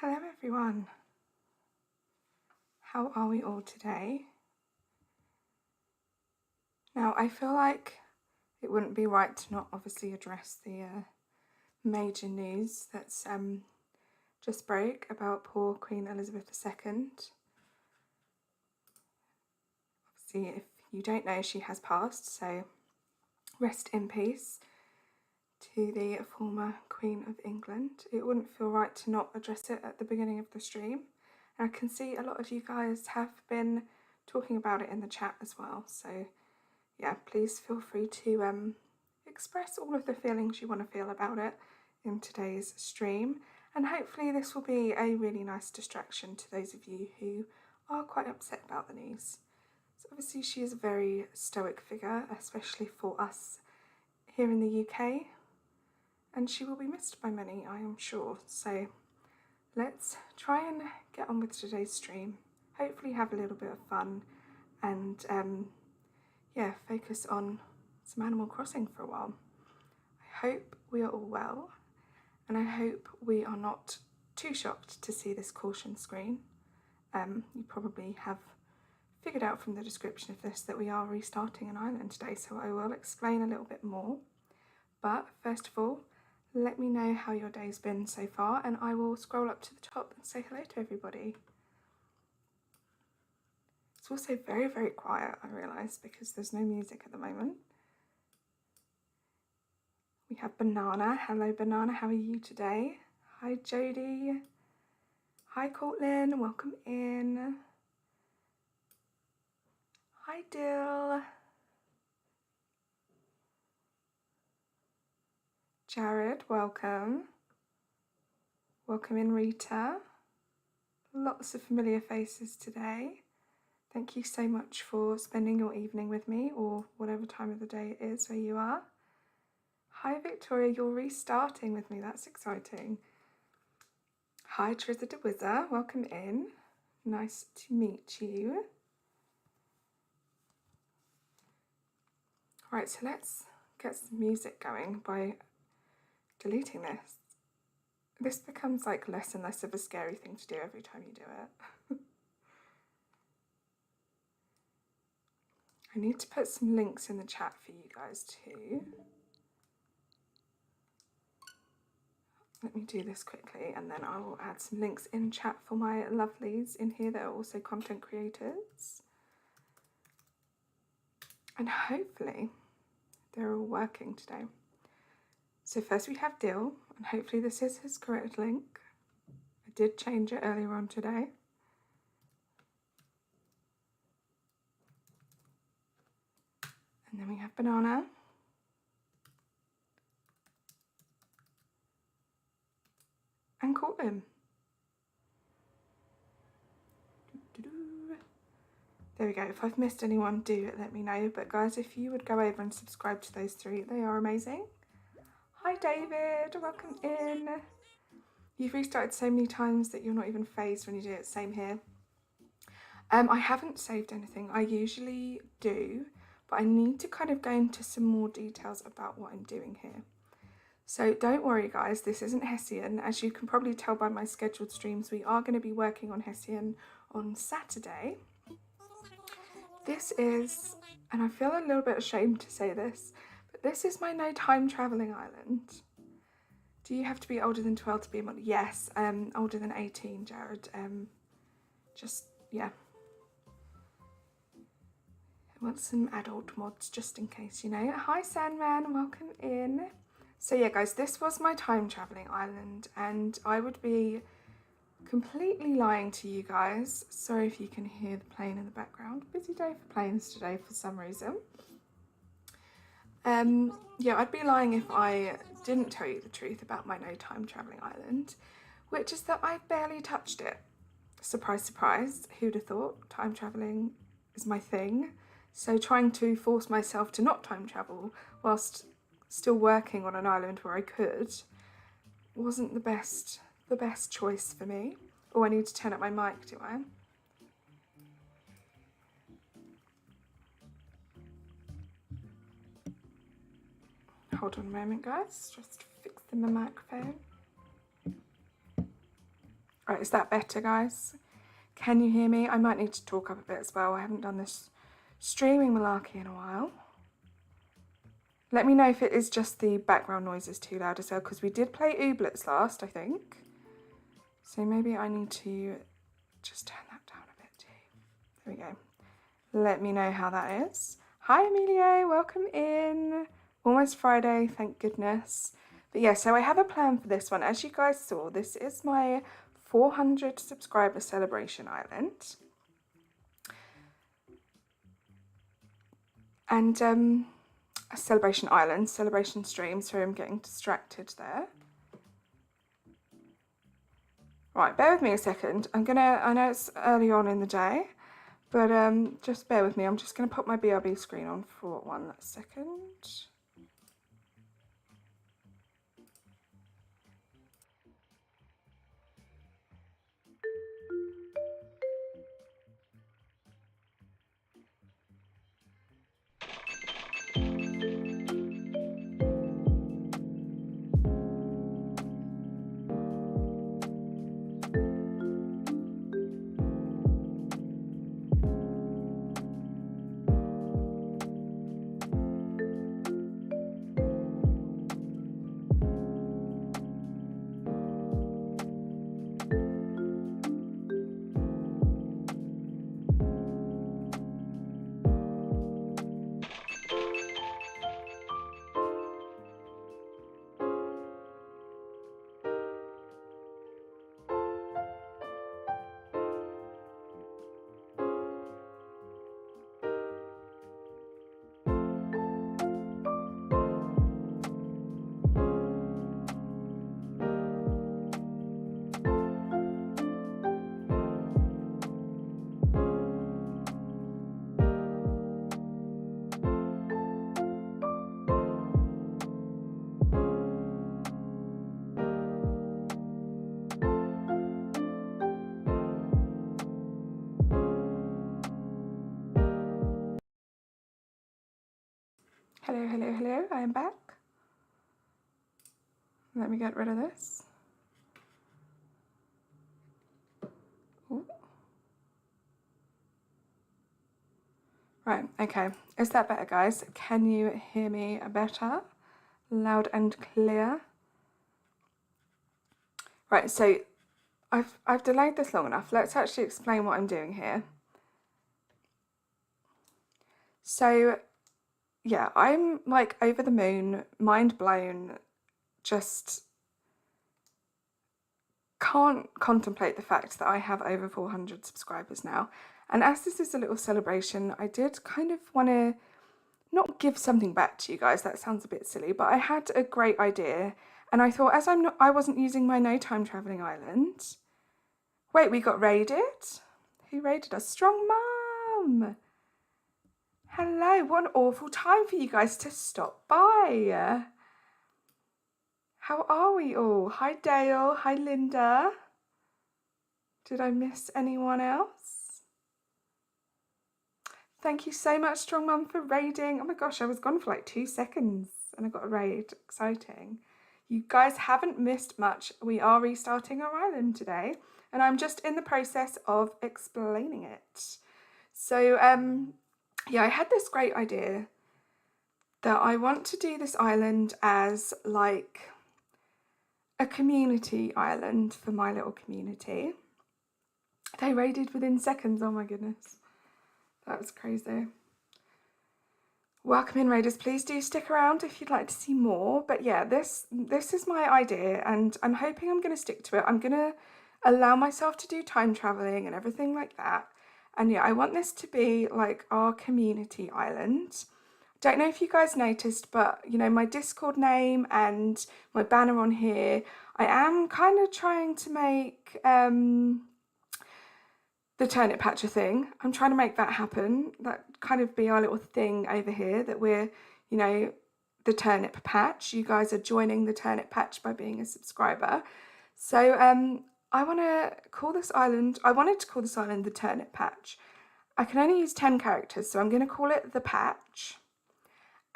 Hello everyone, how are we all today? Now I feel like it wouldn't be right to not obviously address the major news that's just broke about poor Queen Elizabeth II. Obviously if you don't know, she has passed, so rest in peace to the former Queen of England. It wouldn't feel right to not address it at the beginning of the stream. And I can see a lot of you guys have been talking about it in the chat as well, so yeah, please feel free to express all of the feelings you want to feel about it in today's stream, and hopefully this will be a really nice distraction to those of you who are quite upset about the news. So obviously she is a very stoic figure, especially for us here in the UK, and she will be missed by many, I am sure. So let's try and get on with today's stream. Hopefully have a little bit of fun and yeah, focus on some Animal Crossing for a while. I hope we are all well, and I hope we are not too shocked to see this caution screen. You probably have figured out from the description of this that we are restarting an island today, so I will explain a little bit more. But first of all, let me know how your day's been so far, and I will scroll up to the top and say hello to everybody. It's also very, very quiet, I realise, because there's no music at the moment. We have Banana. Hello, Banana. How are you today? Hi, Jodie. Hi, Cortland. Welcome in. Hi, Dill. Jared, welcome. Welcome in, Rita. Lots of familiar faces today. Thank you so much for spending your evening with me, or whatever time of the day it is where you are. Hi, Victoria. You're restarting with me. That's exciting. Hi, Trizza de Wizza. Welcome in. Nice to meet you. Right, so let's get some music going by deleting this. This becomes like less and less of a scary thing to do every time you do it. I need to put some links in the chat for you guys too. Let me do this quickly, and then I will add some links in chat for my lovelies in here that are also content creators. And hopefully they're all working today. So first we have Dill, and hopefully this is his correct link. I did change it earlier on today. And then we have Banana. And Cortland. There we go. If I've missed anyone, do let me know. But guys, if you would go over and subscribe to those three, they are amazing. Hi, David. Welcome in. You've restarted so many times that you're not even phased when you do it. Same here. I haven't saved anything. I usually do, but I need to kind of go into some more details about what I'm doing here. So don't worry, guys. This isn't Hessian. As you can probably tell by my scheduled streams, we are going to be working on Hessian on Saturday. This is, and I feel a little bit ashamed to say this, but this is my no time travelling island. Do you have to be older than 12 to be a mod? Yes, older than 18, Jared. Just, yeah. I want some adult mods just in case, you know. Hi, Sandman, welcome in. So yeah, guys, this was my time travelling island, and I would be completely lying to you guys. Sorry if you can hear the plane in the background. Busy day for planes today for some reason. Yeah, I'd be lying if I didn't tell you the truth about my no time travelling island, which is that I barely touched it. Surprise, surprise, who'd have thought time travelling is my thing. So trying to force myself to not time travel whilst still working on an island where I could wasn't the best choice for me. Oh, I need to turn up my mic, do I? Hold on a moment, guys. Just fixing the microphone. Right, is that better, guys? Can you hear me? I might need to talk up a bit as well. I haven't done this streaming malarkey in a while. Let me know if it is just the background noise is too loud as well, because we did play Ooblets last, I think. So maybe I need to just turn that down a bit too. There we go. Let me know how that is. Hi, Emilio. Welcome in. Almost Friday, thank goodness. But yeah, so I have a plan for this one. As you guys saw, this is my 400 subscriber celebration island. And a celebration island, celebration stream, so I'm getting distracted there. Right, bear with me a second. I know it's early on in the day, but just bear with me. I'm just gonna put my BRB screen on for 1 second. Hello, hello, hello, I am back. Let me get rid of this. Ooh. Right, okay. Is that better, guys? Can you hear me better? Loud and clear. Right, so I've delayed this long enough. Let's actually explain what I'm doing here. So, yeah, I'm like over the moon, mind blown, just can't contemplate the fact that I have over 400 subscribers now. And as this is a little celebration, I did kind of want to not give something back to you guys. That sounds a bit silly, but I had a great idea, and I thought, as I wasn't using my no time traveling island. Wait, we got raided? Who raided us? Strong Mum! Hello, what an awful time for you guys to stop by. How are we all? Hi Dale, hi Linda. Did I miss anyone else? Thank you so much, Strong Mum, for raiding. Oh my gosh, I was gone for like 2 seconds and I got a raid. Exciting. You guys haven't missed much. We are restarting our island today, and I'm just in the process of explaining it. So, yeah, I had this great idea that I want to do this island as like a community island for my little community. They raided within seconds. Oh my goodness, that was crazy. Welcome in, raiders. Please do stick around if you'd like to see more. But yeah, this is my idea, and I'm hoping I'm going to stick to it. I'm going to allow myself to do time traveling and everything like that. And yeah, I want this to be like our community island. Don't know if you guys noticed, but you know, my Discord name and my banner on here, I am kind of trying to make the turnip patch a thing. I'm trying to make that happen. That kind of be our little thing over here, that we're, you know, the turnip patch. You guys are joining the turnip patch by being a subscriber. So I want to call this island, I wanted to call this island the turnip patch. I can only use 10 characters, so I'm going to call it the patch.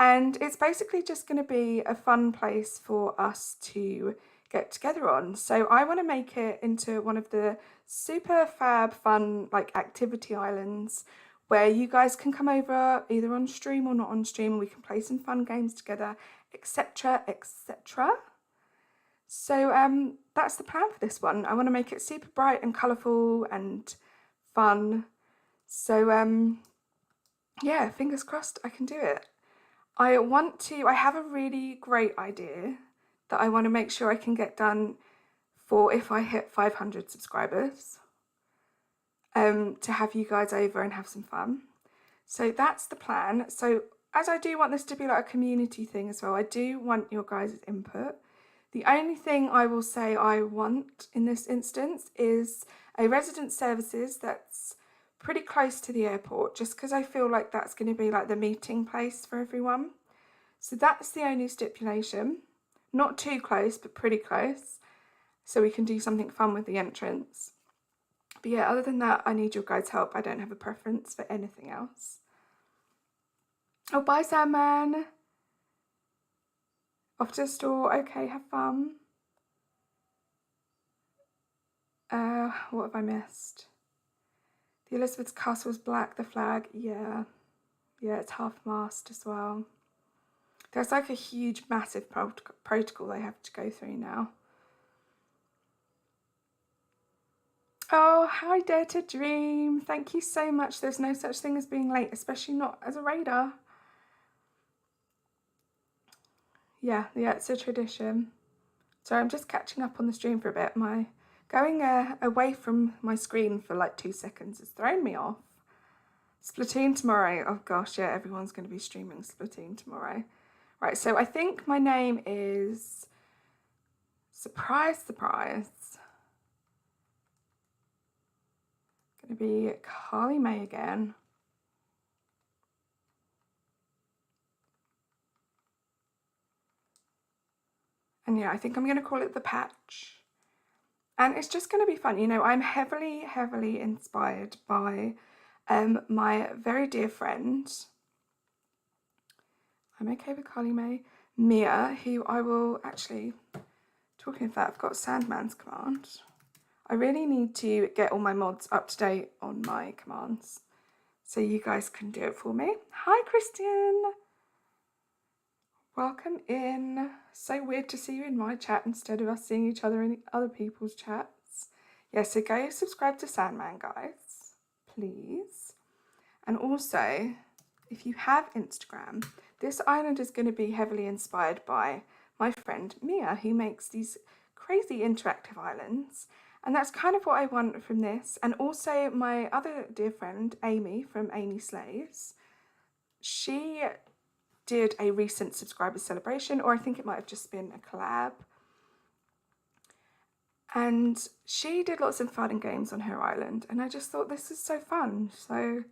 And it's basically just going to be a fun place for us to get together on. So I want to make it into one of the super fab fun like activity islands where you guys can come over either on stream or not on stream, and we can play some fun games together, etc, etc. So that's the plan for this one. I want to make it super bright and colourful and fun. So yeah, fingers crossed I can do it. I have a really great idea that I want to make sure I can get done for if I hit 500 subscribers, to have you guys over and have some fun. So that's the plan. So as I do want this to be like a community thing as well, I do want your guys' input. The only thing I will say I want in this instance is a resident services that's pretty close to the airport, just because I feel like that's going to be like the meeting place for everyone. So that's the only stipulation. Not too close, but pretty close, so we can do something fun with the entrance. But yeah, other than that, I need your guys' help. I don't have a preference for anything else. Oh, bye, Sandman. Off to the store. Okay, have fun. What have I missed? The Elizabeth's castle was black, the flag. Yeah, it's half-mast as well. There's like a huge, massive protocol they have to go through now. Oh, hi, Dare to Dream. Thank you so much. There's no such thing as being late, especially not as a raider. Yeah, it's a tradition. So I'm just catching up on the stream for a bit. My going away from my screen for like 2 seconds has thrown me off. Splatoon tomorrow. Oh gosh, yeah, everyone's going to be streaming Splatoon tomorrow. Right, so I think my name is... Surprise, surprise. Going to be Carly May again. And yeah, I think I'm going to call it The Patch. And it's just going to be fun. You know, I'm heavily, heavily inspired by my very dear friend, I'm okay with Carly May, Mia, who I will actually, talking of that, I've got Sandman's command. I really need to get all my mods up to date on my commands, so you guys can do it for me. Hi, Christian. Welcome in. So weird to see you in my chat instead of us seeing each other in other people's chats. Yeah, so go subscribe to Sandman, guys, please. And also, if you have Instagram, this island is going to be heavily inspired by my friend Mia, who makes these crazy interactive islands. And that's kind of what I want from this. And also my other dear friend, Amy, from Amy Slays, she did a recent subscriber celebration, or I think it might have just been a collab. And she did lots of fun and games on her island. And I just thought this is so fun. So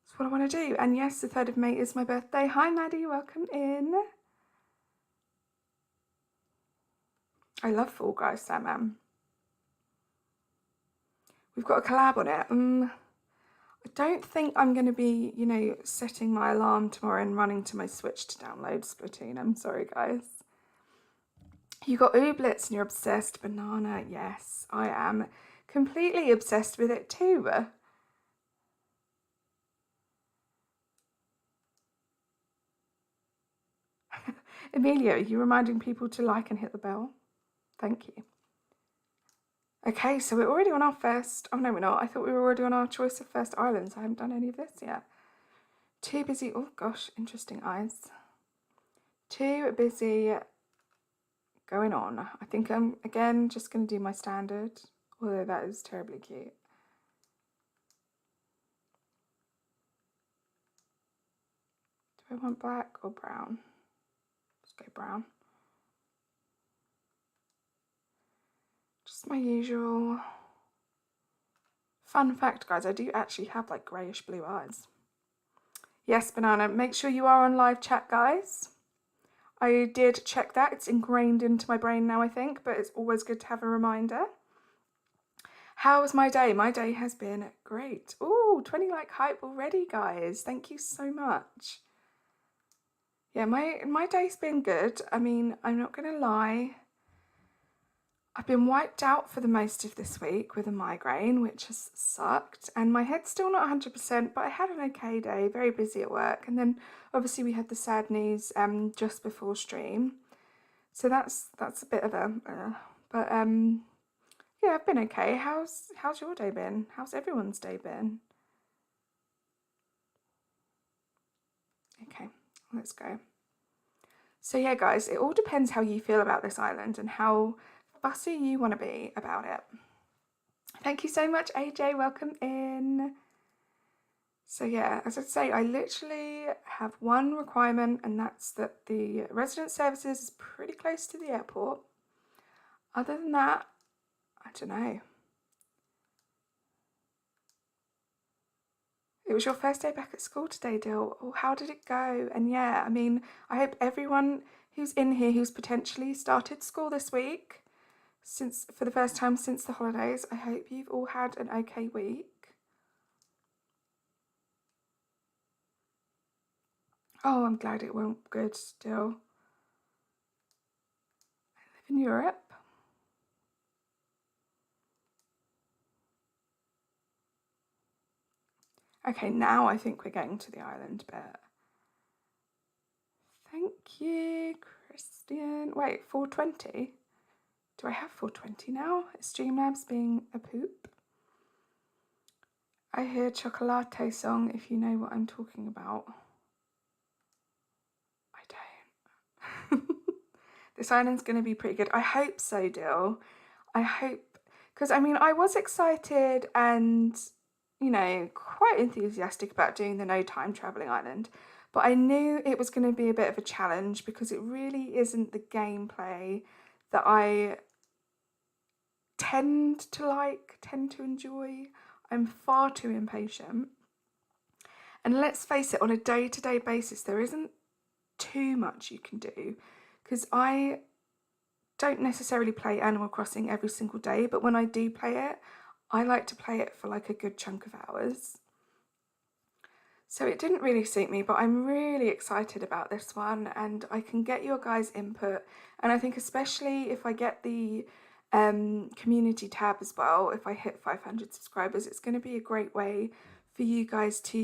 that's what I want to do. And yes, the 3rd of May is my birthday. Hi, Maddie, welcome in. I love Fall Guys, Sam. We've got a collab on it. I don't think I'm going to be, you know, setting my alarm tomorrow and running to my Switch to download Splatoon. I'm sorry, guys. You got Ooblets and you're obsessed. Banana, yes, I am completely obsessed with it too. Emilio, are you reminding people to like and hit the bell? Thank you. Okay, so we're already on our first... Oh, no, we're not. I thought we were already on our choice of first islands. I haven't done any of this yet. Too busy... Oh, gosh, interesting eyes. Too busy going on. I think I'm, again, just going to do my standard, although that is terribly cute. Do I want black or brown? Let's go brown. Just my usual. Fun fact, guys, I do actually have like greyish blue eyes. Yes, Banana, make sure you are on live chat, guys. I did check that. It's ingrained into my brain now, I think, but it's always good to have a reminder. How was my day? My day has been great. Ooh, 20 like hype already, guys. Thank you so much. Yeah, my day's been good. I mean, I'm not going to lie. I've been wiped out for the most of this week with a migraine, which has sucked. And my head's still not 100%, but I had an okay day, very busy at work. And then obviously we had the sad news just before stream. So that's a bit of a... yeah, I've been okay. How's your day been? How's everyone's day been? Okay, let's go. So yeah, guys, it all depends how you feel about this island and how fussy you want to be about it. Thank you so much, AJ. Welcome in. So yeah, as I say, I literally have one requirement, and that's that the resident services is pretty close to the airport. Other than that, I don't know. It was your first day back at school today, Dill. Oh, how did it go? And yeah, I mean, I hope everyone who's in here who's potentially started school this week, since for the first time since the holidays, I hope you've all had an okay week. Oh, I'm glad it went good still. I live in Europe. Okay, now I think we're getting to the island bit. Thank you, Christian. Wait, 420? Do I have 420 now? Is Streamlabs being a poop? I hear Chocolate song, if you know what I'm talking about. I don't. This island's going to be pretty good. I hope so, Dill. I hope, because I mean, I was excited and, you know, quite enthusiastic about doing the no time travelling island, but I knew it was going to be a bit of a challenge because it really isn't the gameplay that I tend to enjoy. I'm far too impatient. And let's face it, on a day-to-day basis, there isn't too much you can do because I don't necessarily play Animal Crossing every single day, but when I do play it, I like to play it for like a good chunk of hours. So it didn't really suit me, but I'm really excited about this one and I can get your guys' input. And I think especially if I get the community tab as well, if I hit 500 subscribers, it's going to be a great way for you guys to,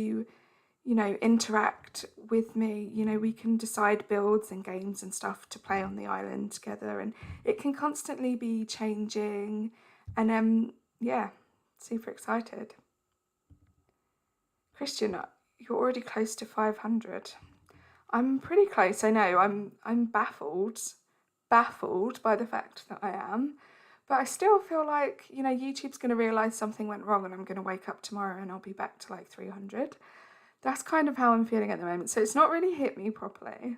you know, interact with me. You know, we can decide builds and games and stuff to play on the island together, and it can constantly be changing. And yeah, super excited. Christian, you're already close to 500. I'm pretty close, I know. I'm baffled by the fact that I am. But I still feel like, you know, YouTube's going to realise something went wrong and I'm going to wake up tomorrow and I'll be back to like 300. That's kind of how I'm feeling at the moment. So it's not really hit me properly.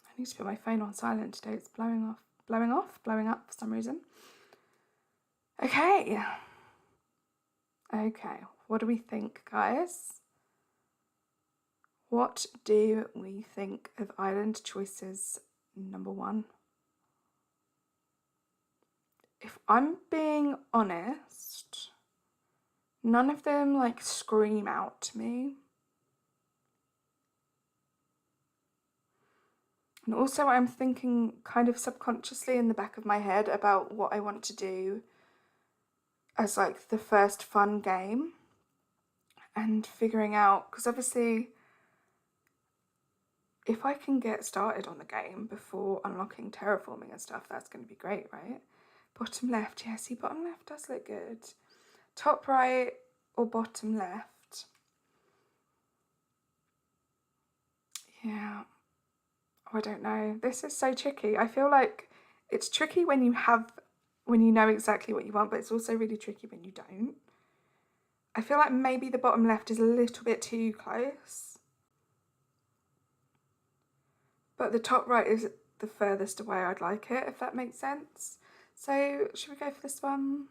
I need to put my phone on silent today. It's blowing up for some reason. Okay. Okay, what do we think, guys? What do we think of island choices number 1? If I'm being honest, none of them like scream out to me. And also I'm thinking kind of subconsciously in the back of my head about what I want to do as like the first fun game and figuring out, because obviously if I can get started on the game before unlocking terraforming and stuff, that's going to be great, right? Bottom left, yeah, see, bottom left does look good. Top right or bottom left? Yeah, oh, I don't know. This is so tricky. I feel like it's tricky when you know exactly what you want, but it's also really tricky when you don't. I feel like maybe the bottom left is a little bit too close. But the top right is the furthest away I'd like it, if that makes sense. So should we go for this one?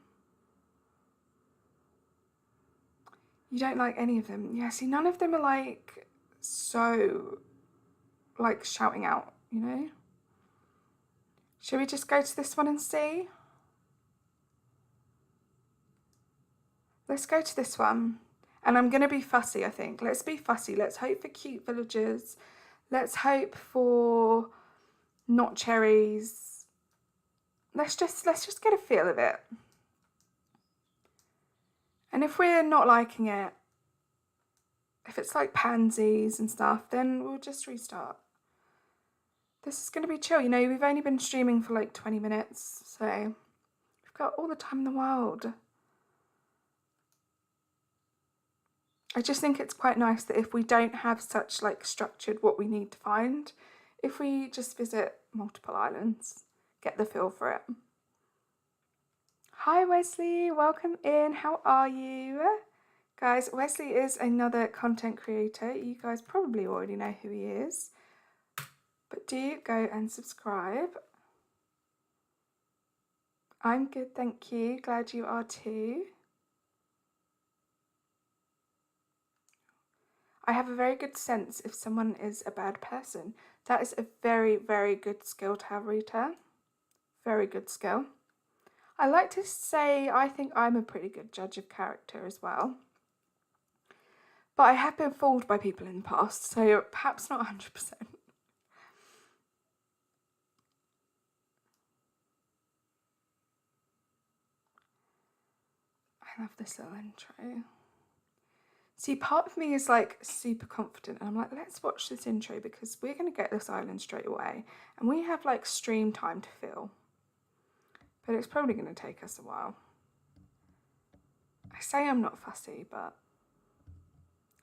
You don't like any of them? Yeah, see, none of them are like so like shouting out, you know? Should we just go to this one and see? Let's go to this one. And I'm going to be fussy, I think. Let's be fussy. Let's hope for cute villagers. Let's hope for not cherries. Let's just get a feel of it. And if we're not liking it, if it's like pansies and stuff, then we'll just restart. This is going to be chill. You know, we've only been streaming for like 20 minutes, so we've got all the time in the world. I just think it's quite nice that if we don't have such like structured what we need to find, if we just visit multiple islands, get the feel for it. Hi Wesley, welcome in. How are you? Guys, Wesley is another content creator. You guys probably already know who he is, but do go and subscribe. I'm good, thank you. Glad you are too. I have a very good sense if someone is a bad person. That is a very, very good skill to have, Rita. Very good skill. I like to say I think I'm a pretty good judge of character as well. But I have been fooled by people in the past, so perhaps not 100%. I love this little intro. See, part of me is like super confident and I'm like, let's watch this intro because we're going to get this island straight away. And we have like stream time to fill. But it's probably going to take us a while. I say I'm not fussy, but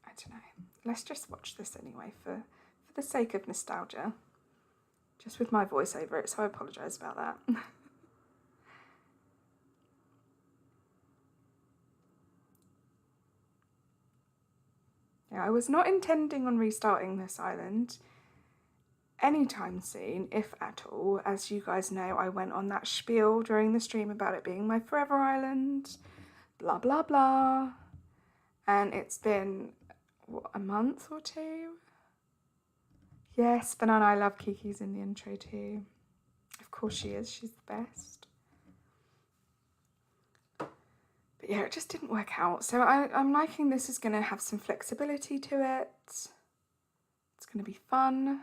I don't know. Let's just watch this anyway for the sake of nostalgia. Just with my voice over it, so I apologise about that. Yeah, I was not intending on restarting this island anytime soon, if at all. As you guys know, I went on that spiel during the stream about it being my forever island, blah blah blah. And it's been, what, a month or two? Yes, Banana, I love Kiki's in the intro too. Of course she is, she's the best. But yeah, it just didn't work out. So I'm liking this is going to have some flexibility to it. It's going to be fun.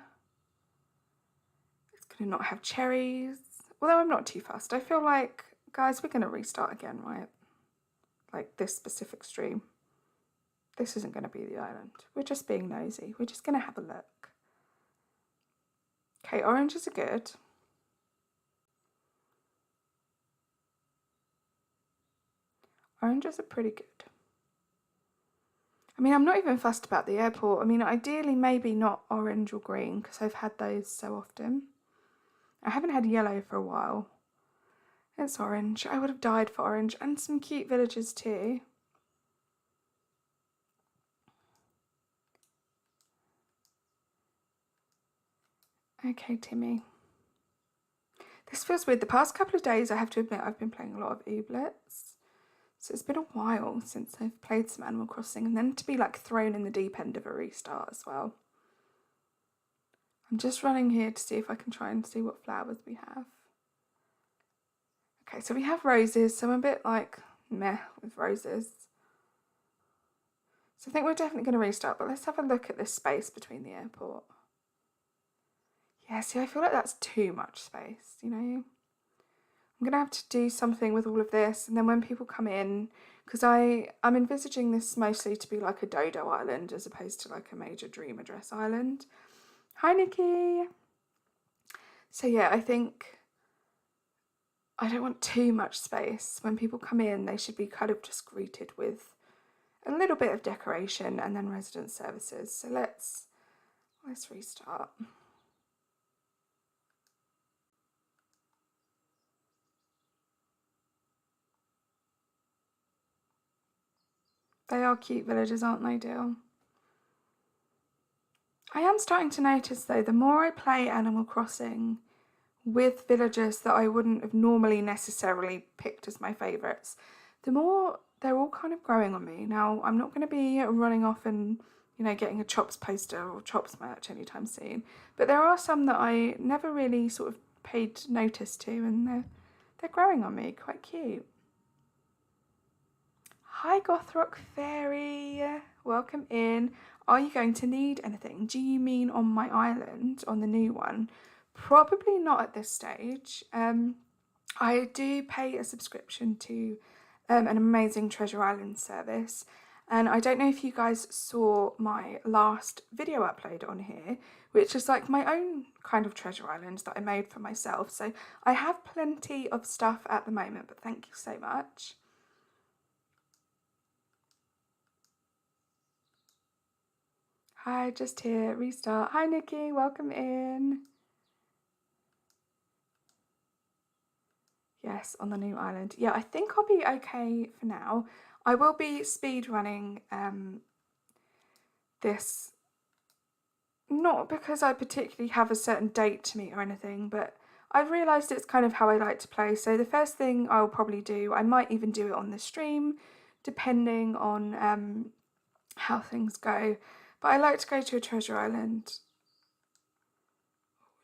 It's going to not have cherries. Although I'm not too fussed. I feel like, guys, we're going to restart again, right? Like this specific stream. This isn't going to be the island. We're just being nosy. We're just going to have a look. Okay, oranges are good. Oranges are pretty good. I mean, I'm not even fussed about the airport. I mean, ideally maybe not orange or green because I've had those so often. I haven't had yellow for a while. It's orange. I would have died for orange and some cute villages too. Okay, Timmy. This feels weird. The past couple of days, I have to admit, I've been playing a lot of Ooblets. So it's been a while since I've played some Animal Crossing, and then to be like thrown in the deep end of a restart as well. I'm just running here to see if I can try and see what flowers we have. Okay, so we have roses, so I'm a bit like meh with roses. So I think we're definitely going to restart, but let's have a look at this space between the airport. Yeah, see, I feel like that's too much space, you know? I'm going to have to do something with all of this, and then when people come in, because I'm envisaging this mostly to be like a DODO island as opposed to like a major dream address island. Hi, Nikki! So yeah, I think I don't want too much space. When people come in, they should be kind of just greeted with a little bit of decoration and then resident services. So let's restart. They are cute villages, aren't they, Dill? I am starting to notice though, the more I play Animal Crossing with villagers that I wouldn't have normally necessarily picked as my favourites, the more they're all kind of growing on me. Now, I'm not going to be running off and, you know, getting a Chops poster or Chops merch anytime soon, but there are some that I never really sort of paid notice to, and they're growing on me. Quite cute. Hi Gothrock Fairy, welcome in. Are you going to need anything? Do you mean on my island, on the new one? Probably not at this stage. I do pay a subscription to an amazing Treasure Island service, and I don't know if you guys saw my last video upload on here, which is like my own kind of treasure island that I made for myself. So I have plenty of stuff at the moment, but thank you so much. Hi, just here, restart. Hi Nikki, welcome in. Yes, on the new island. Yeah, I think I'll be okay for now. I will be speed running this, not because I particularly have a certain date to meet or anything, but I've realised it's kind of how I like to play. So the first thing I'll probably do, I might even do it on the stream, depending on how things go. But I like to go to a treasure island.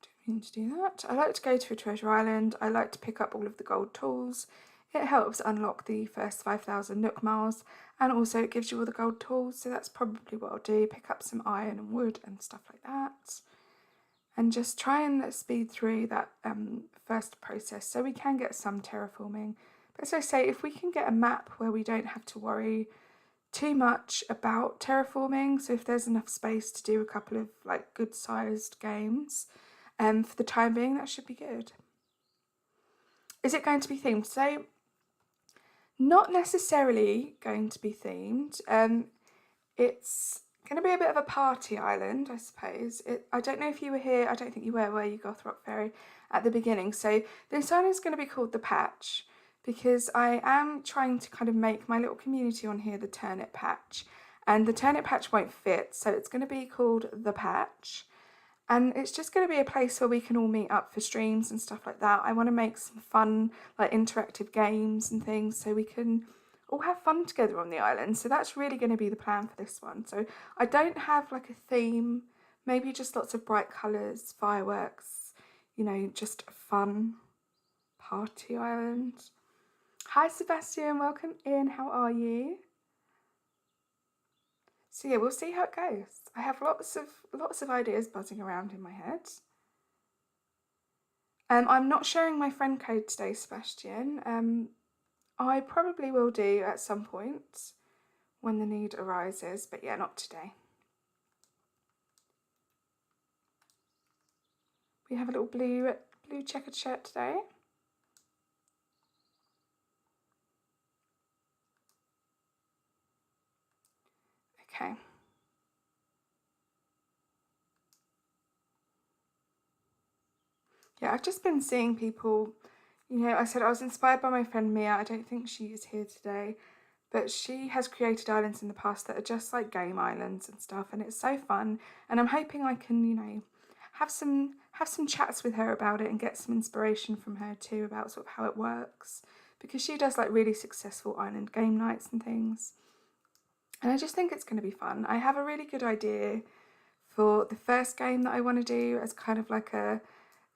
I didn't mean to do that. I like to go to a treasure island. I like to pick up all of the gold tools. It helps unlock the first 5,000 Nook Miles, and also it gives you all the gold tools, so that's probably what I'll do, pick up some iron and wood and stuff like that, and just try and speed through that first process so we can get some terraforming. But as I say, if we can get a map where we don't have to worry too much about terraforming, so if there's enough space to do a couple of like good sized games, for the time being, that should be good. Is it going to be themed? So not necessarily going to be themed. It's going to be a bit of a party island, I suppose. I don't know if you were here. I don't think you were you, Gothrock Fairy, at the beginning. So this island is going to be called the Patch, because I am trying to kind of make my little community on here the Turnip Patch, and the Turnip Patch won't fit, so it's going to be called the Patch. And it's just going to be a place where we can all meet up for streams and stuff like that. I want to make some fun, like interactive games and things, so we can all have fun together on the island. So that's really going to be the plan for this one. So I don't have like a theme, maybe just lots of bright colours, fireworks, you know, just a fun party island. Hi Sebastian, welcome in. How are you? So yeah, we'll see how it goes. I have lots of ideas buzzing around in my head. I'm not sharing my friend code today, Sebastian. I probably will do at some point when the need arises, but yeah, not today. We have a little blue checkered shirt today. Okay. Yeah, I've just been seeing people, you know, I said I was inspired by my friend Mia. I don't think she is here today, but she has created islands in the past that are just like game islands and stuff, and it's so fun. And I'm hoping I can, you know, have some chats with her about it and get some inspiration from her too about sort of how it works, because she does like really successful island game nights and things. And I just think it's going to be fun. I have a really good idea for the first game that I want to do as kind of like a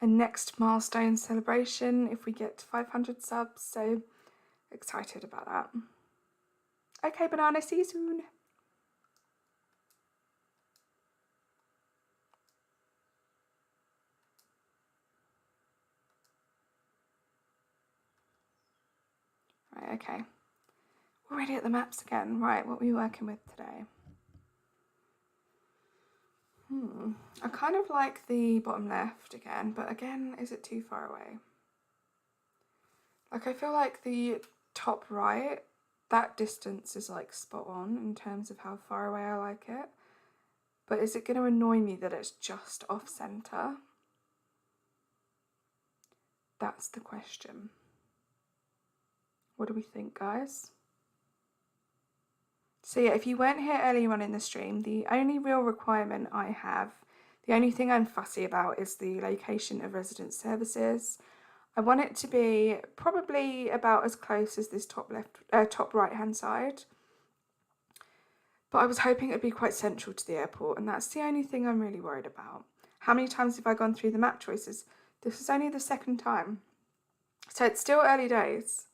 next milestone celebration if we get to 500 subs, so excited about that. Okay, Banana, see you soon. Right, okay. Already at the maps again. Right, what are we working with today? I kind of like the bottom left again, but again, is it too far away? Like, I feel like the top right, that distance is like spot on in terms of how far away I like it. But is it going to annoy me that it's just off centre? That's the question. What do we think, guys? So yeah, if you weren't here earlier on in the stream, the only real requirement I have, the only thing I'm fussy about is the location of resident services. I want it to be probably about as close as this top right hand side. But I was hoping it'd be quite central to the airport, and that's the only thing I'm really worried about. How many times have I gone through the map choices? This is only the second time. So it's still early days.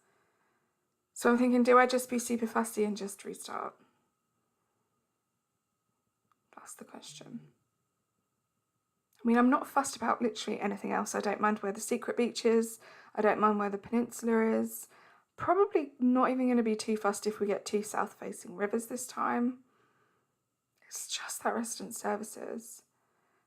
So I'm thinking, do I just be super fussy and just restart? That's the question. I mean, I'm not fussed about literally anything else. I don't mind where the secret beach is. I don't mind where the peninsula is. Probably not even going to be too fussed if we get 2 south-facing rivers this time. It's just that resident services.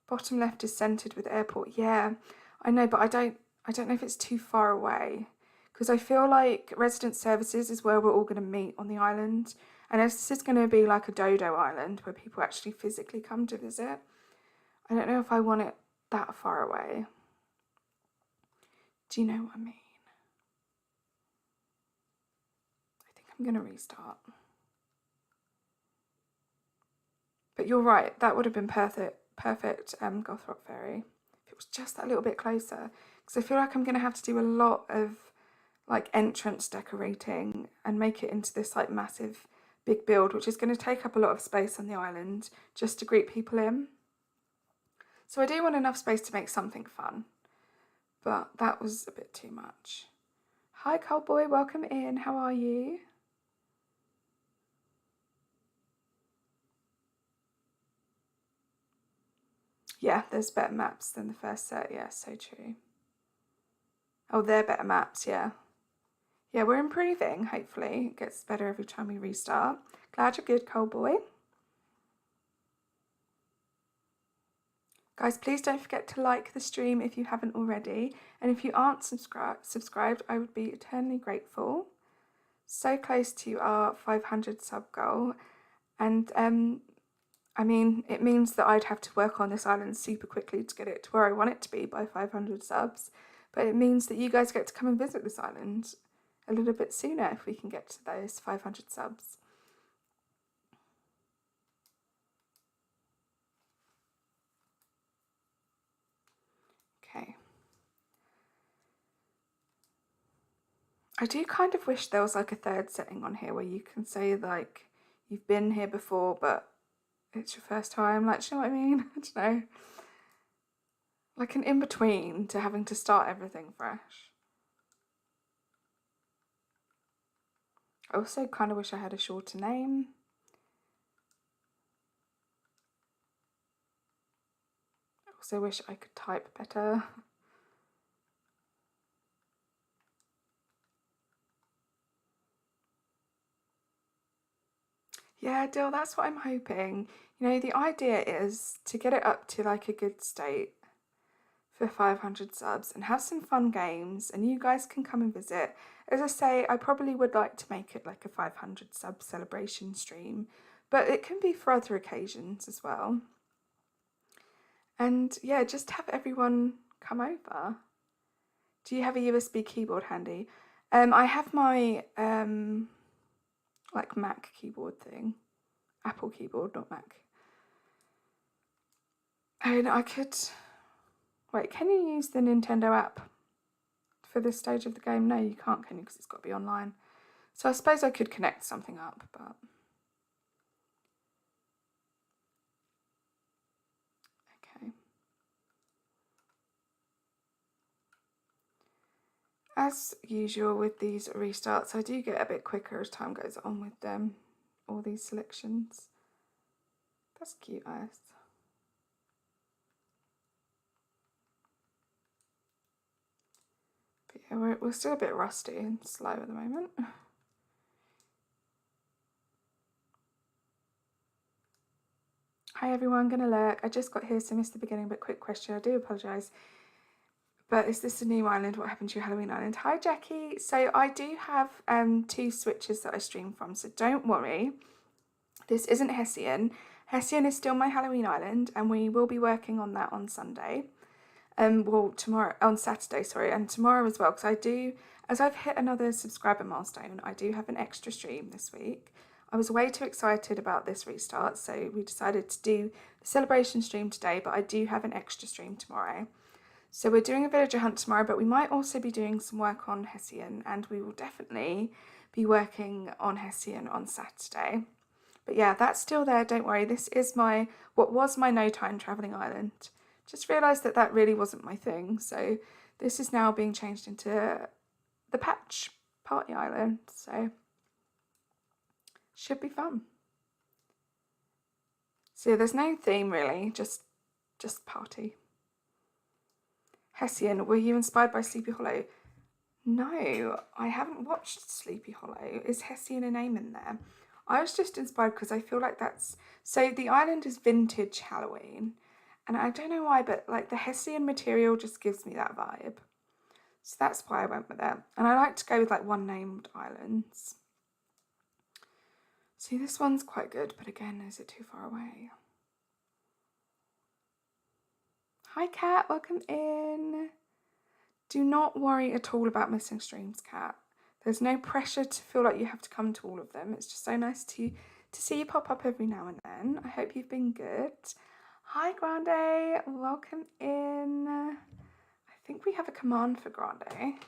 Bottom left is centred with airport. Yeah, I know, but I don't know if it's too far away, because I feel like resident services is where we're all going to meet on the island. And as this is going to be like a DODO island where people actually physically come to visit, I don't know if I want it that far away. Do you know what I mean? I'm going to restart. But you're right, that would have been perfect, Gothrop Fairy. If it was just that little bit closer. Because I feel like I'm going to have to do a lot of like entrance decorating and make it into this like massive big build, which is going to take up a lot of space on the island just to greet people in. So I do want enough space to make something fun, but that was a bit too much. Hi Cowboy, welcome in, how are you? Yeah, there's better maps than the first set, yeah, so true. Oh, they're better maps, yeah. Yeah, we're improving, hopefully. It gets better every time we restart. Glad you're good, Cowboy. Guys, please don't forget to like the stream if you haven't already. And if you aren't subscribed, I would be eternally grateful. So close to our 500 sub goal. And I mean, it means that I'd have to work on this island super quickly to get it to where I want it to be by 500 subs. But it means that you guys get to come and visit this island a little bit sooner if we can get to those 500 subs. Okay. I do kind of wish there was like a third setting on here where you can say like you've been here before but it's your first time, like, do you know what I mean? I don't know. Like an in-between to having to start everything fresh. I also kind of wish I had a shorter name. I also wish I could type better. Yeah, Dill, that's what I'm hoping. You know, the idea is to get it up to like a good state for 500 subs and have some fun games, and you guys can come and visit. As I say, I probably would like to make it like a 500 sub celebration stream, but it can be for other occasions as well. And yeah, just have everyone come over. Do you have a USB keyboard handy? I have my like Mac keyboard thing. Apple keyboard, not Mac. And I could... Wait, can you use the Nintendo app for this stage of the game? No, you can't, can you? Because it's got to be online. So I suppose I could connect something up, but... Okay. As usual with these restarts, I do get a bit quicker as time goes on with them, all these selections. That's cute, Ice. But yeah, we're still a bit rusty and slow at the moment. Hi everyone, gonna lurk. I just got here, so missed the beginning, but quick question. I do apologise. But is this a new island? What happened to your Halloween island? Hi Jackie. So I do have 2 switches that I stream from, so don't worry. This isn't Hessian. Hessian is still my Halloween island, and we will be working on that on Sunday. Well, tomorrow, on Saturday, sorry, and tomorrow as well, because I do, as I've hit another subscriber milestone, I do have an extra stream this week. I was way too excited about this restart, so we decided to do the celebration stream today, but I do have an extra stream tomorrow. So we're doing a villager hunt tomorrow, but we might also be doing some work on Hessian, and we will definitely be working on Hessian on Saturday. But yeah, that's still there, don't worry. This is what was my no time travelling island. Just realised that that really wasn't my thing, so this is now being changed into the Patch Party Island, so should be fun. So yeah, there's no theme really, just party. Hessian, were you inspired by Sleepy Hollow? No, I haven't watched Sleepy Hollow. Is Hessian a name in there? I was just inspired because I feel like that's... So the island is vintage Halloween. And I don't know why, but like the Hessian material just gives me that vibe. So that's why I went with it. And I like to go with like one-named islands. See, this one's quite good, but again, is it too far away? Hi Kat, welcome in. Do not worry at all about missing streams, Kat. There's no pressure to feel like you have to come to all of them. It's just so nice to see you pop up every now and then. I hope you've been good. Hi, Grande. Welcome in. I think we have a command for Grande.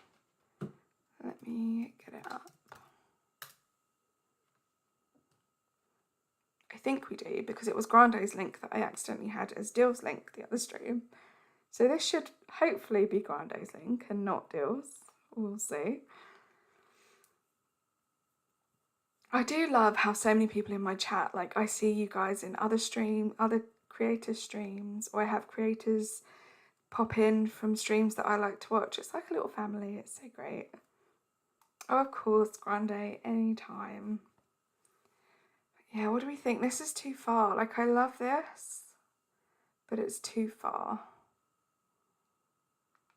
Let me get it up. I think we do, because it was Grande's link that I accidentally had as Dill's link the other stream. So this should hopefully be Grande's link and not Dill's. We'll see. I do love how so many people in my chat, like I see you guys in other creators' streams, or I have creators pop in from streams that I like to watch. It's like a little family. It's so great. Oh, of course, Grande, anytime. Yeah, what do we think? This is too far. Like, I love this, but it's too far.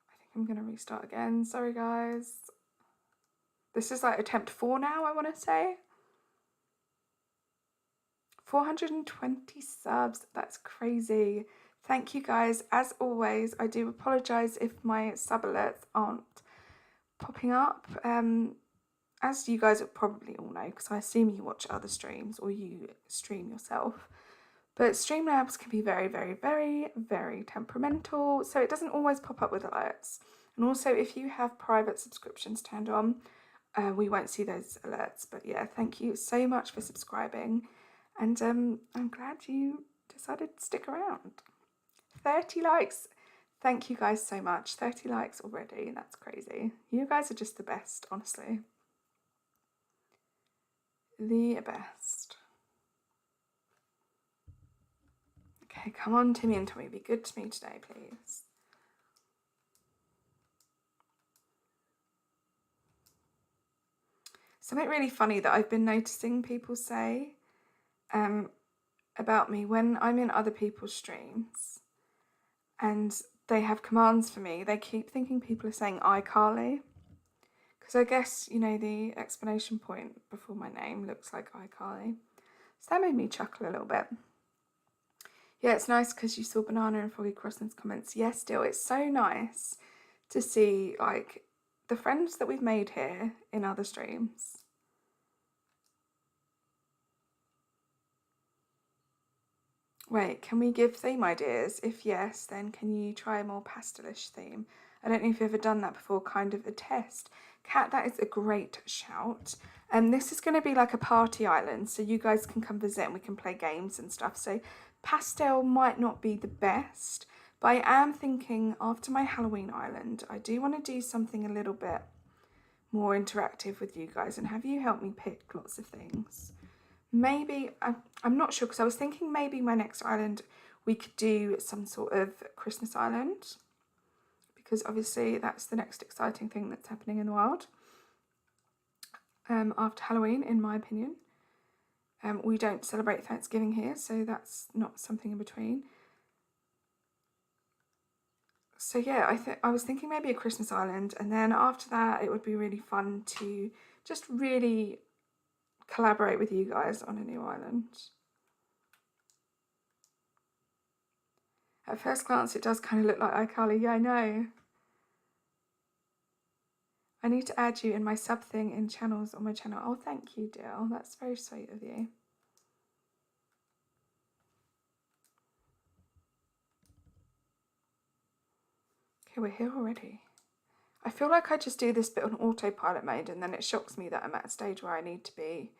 I think I'm going to restart again. Sorry, guys. This is like attempt 4 now, I want to say. 420 subs. That's crazy. Thank you, guys. As always, I do apologise if my sub alerts aren't popping up. As you guys probably all know, because I assume you watch other streams or you stream yourself. But Streamlabs can be very, very, very, very temperamental, so it doesn't always pop up with alerts. And also, if you have private subscriptions turned on, we won't see those alerts. But yeah, thank you so much for subscribing, and I'm glad you decided to stick around. 30 likes. Thank you guys so much. 30 likes already. That's crazy. You guys are just the best, honestly. The best. Okay, come on, Timmy and Tommy, be good to me today, please. Something really funny that I've been noticing people say about me when I'm in other people's streams and they have commands for me, they keep thinking people are saying iCarly. Because I guess, you know, the explanation point before my name looks like iCarly. So that made me chuckle a little bit. Yeah, it's nice because you saw Banana and Foggy Crossland's comments. Yes, still, it's so nice to see, like, the friends that we've made here in other streams. Wait, can we give theme ideas? If yes, then can you try a more pastelish theme? I don't know if you've ever done that before, kind of a test. Kat, that is a great shout. And this is going to be like a party island, so you guys can come visit and we can play games and stuff. So pastel might not be the best, but I am thinking after my Halloween island, I do want to do something a little bit more interactive with you guys and have you help me pick lots of things. Maybe, I'm not sure, because I was thinking maybe my next island we could do some sort of Christmas island, because obviously that's the next exciting thing that's happening in the world after Halloween, in my opinion. We don't celebrate Thanksgiving here, so that's not something in between. So yeah, I was thinking maybe a Christmas island, and then after that it would be really fun to just really collaborate with you guys on a new island. At first glance it does kind of look like iCarly. Yeah, I know. I need to add you in my sub thing in channels on my channel. Oh, thank you, Dill. That's very sweet of you. Okay, we're here already. I feel like I just do this bit on autopilot mode and then it shocks me that I'm at a stage where I need to be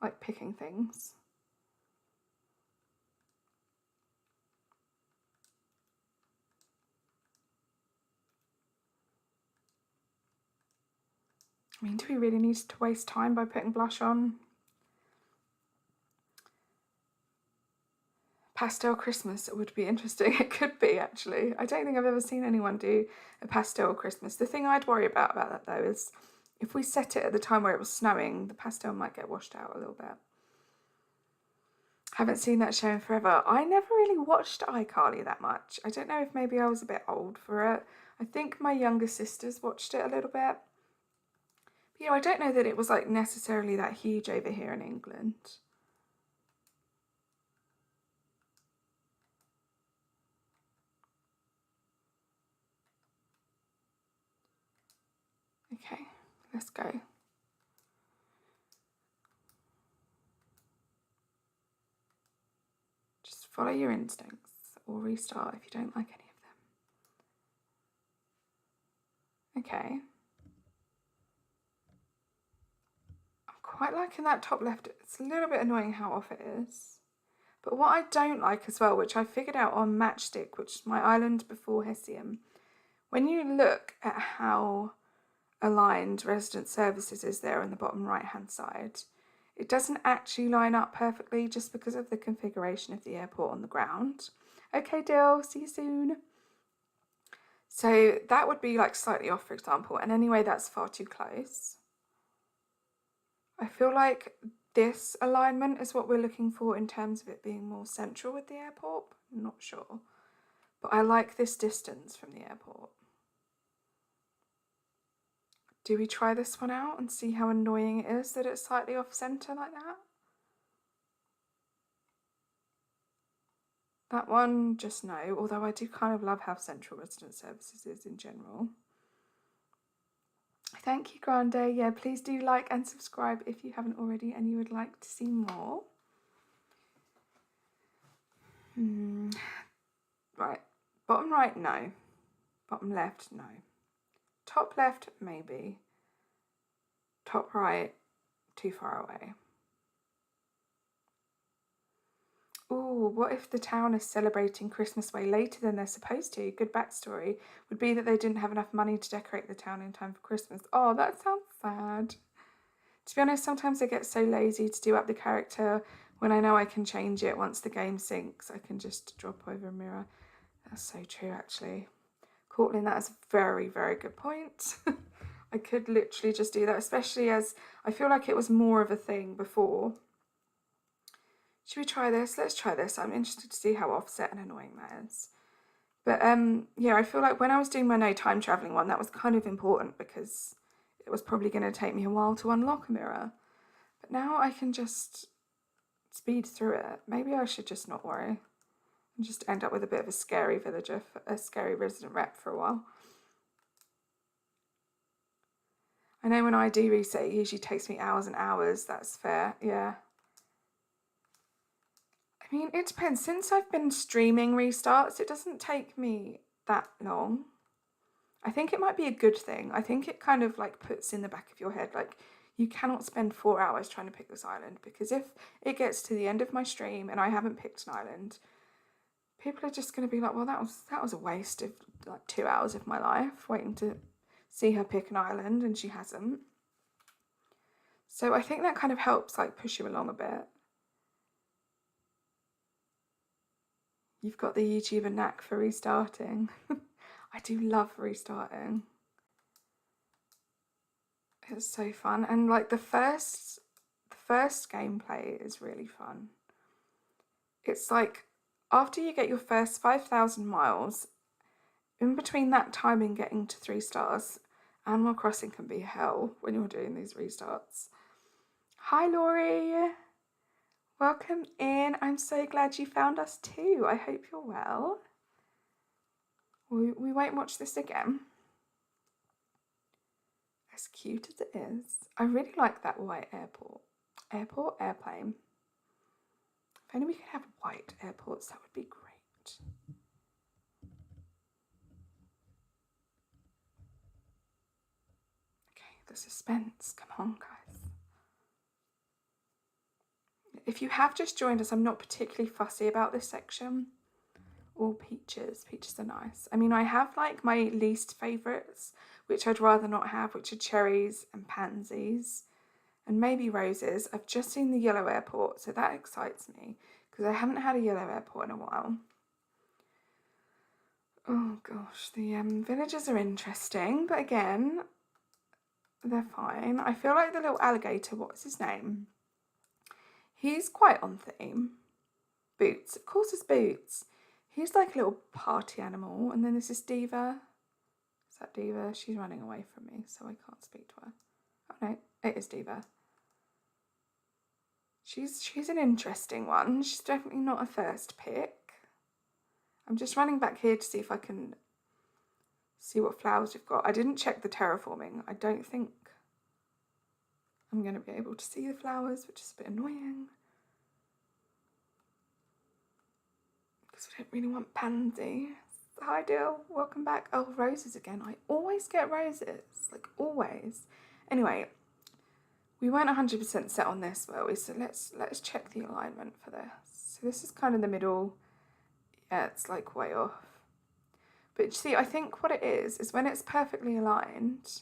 like picking things. I mean, do we really need to waste time by putting blush on? Pastel Christmas would be interesting. It could be, actually. I don't think I've ever seen anyone do a pastel Christmas. The thing I'd worry about that, though, is if we set it at the time where it was snowing, the pastel might get washed out a little bit. Haven't seen that show in forever. I never really watched iCarly that much. I don't know if maybe I was a bit old for it. I think my younger sisters watched it a little bit. But, you know, I don't know that it was like necessarily that huge over here in England. Okay, let's go. Follow your instincts or restart if you don't like any of them. Okay. I'm quite liking that top left. It's a little bit annoying how off it is. But what I don't like as well, which I figured out on Matchstick, which is my island before Hessium, when you look at how aligned resident services is there on the bottom right hand side, it doesn't actually line up perfectly just because of the configuration of the airport on the ground. Okay, Dill, see you soon. So that would be like slightly off, for example, and anyway, that's far too close. I feel like this alignment is what we're looking for in terms of it being more central with the airport. I'm not sure, but I like this distance from the airport. Do we try this one out and see how annoying it is that it's slightly off centre like that? That one, just no, although I do kind of love how central resident services is in general. Thank you, Grande. Yeah, please do like and subscribe if you haven't already and you would like to see more. Right, bottom right, no. Bottom left, no. Top left, maybe. Top right, too far away. Ooh, what if the town is celebrating Christmas way later than they're supposed to? Good backstory would be that they didn't have enough money to decorate the town in time for Christmas. Oh, that sounds sad. To be honest, sometimes I get so lazy to do up the character when I know I can change it once the game syncs. I can just drop over a mirror. That's so true, actually. Courtland, that is a very, very good point. I could literally just do that, especially as I feel like it was more of a thing before. Should we try this? Let's try this. I'm interested to see how offset and annoying that is. But yeah, I feel like when I was doing my no time traveling one, that was kind of important because it was probably going to take me a while to unlock a mirror. But now I can just speed through it. Maybe I should just not worry and just end up with a bit of a scary villager, a scary resident rep for a while. I know when I do reset, it usually takes me hours and hours. That's fair, yeah. I mean, it depends. Since I've been streaming restarts, it doesn't take me that long. I think it might be a good thing. I think it kind of like puts in the back of your head, like, you cannot spend 4 hours trying to pick this island, because if it gets to the end of my stream and I haven't picked an island, people are just going to be like, well, that was a waste of like 2 hours of my life waiting to see her pick an island, and she hasn't. So I think that kind of helps like push you along a bit. You've got the YouTuber knack for restarting. I do love restarting. It's so fun, and like the first gameplay is really fun. It's like after you get your first 5,000 miles, in between that time and getting to 3 stars, Animal Crossing can be hell when you're doing these restarts. Hi Laurie, welcome in. I'm so glad you found us too. I hope you're well. We won't watch this again. As cute as it is. I really like that white airplane. If only we could have white airports, that would be great. Okay, the suspense, come on guys. If you have just joined us, I'm not particularly fussy about this section. Or peaches. Peaches are nice. I mean, I have like my least favourites, which I'd rather not have, which are cherries and pansies and maybe roses. I've just seen the yellow airport, so that excites me because I haven't had a yellow airport in a while. Oh gosh, the villagers are interesting, but again, they're fine. I feel like the little alligator, what's his name? He's quite on theme. Boots, of course it's Boots. He's like a little party animal. And then this is Diva. Is that Diva? She's running away from me, so I can't speak to her. Oh no, it is Diva. She's an interesting one. She's definitely not a first pick. I'm just running back here to see if I can see what flowers we've got. I didn't check the terraforming. I don't think I'm going to be able to see the flowers, which is a bit annoying. because we don't really want pansy. Hi, Dill. Welcome back. Oh, roses again. I always get roses. Like, always. Anyway, we weren't 100% set on this, were we? So let's check the alignment for this. So this is kind of the middle. Yeah, it's like way off. But you see, I think what it is when it's perfectly aligned,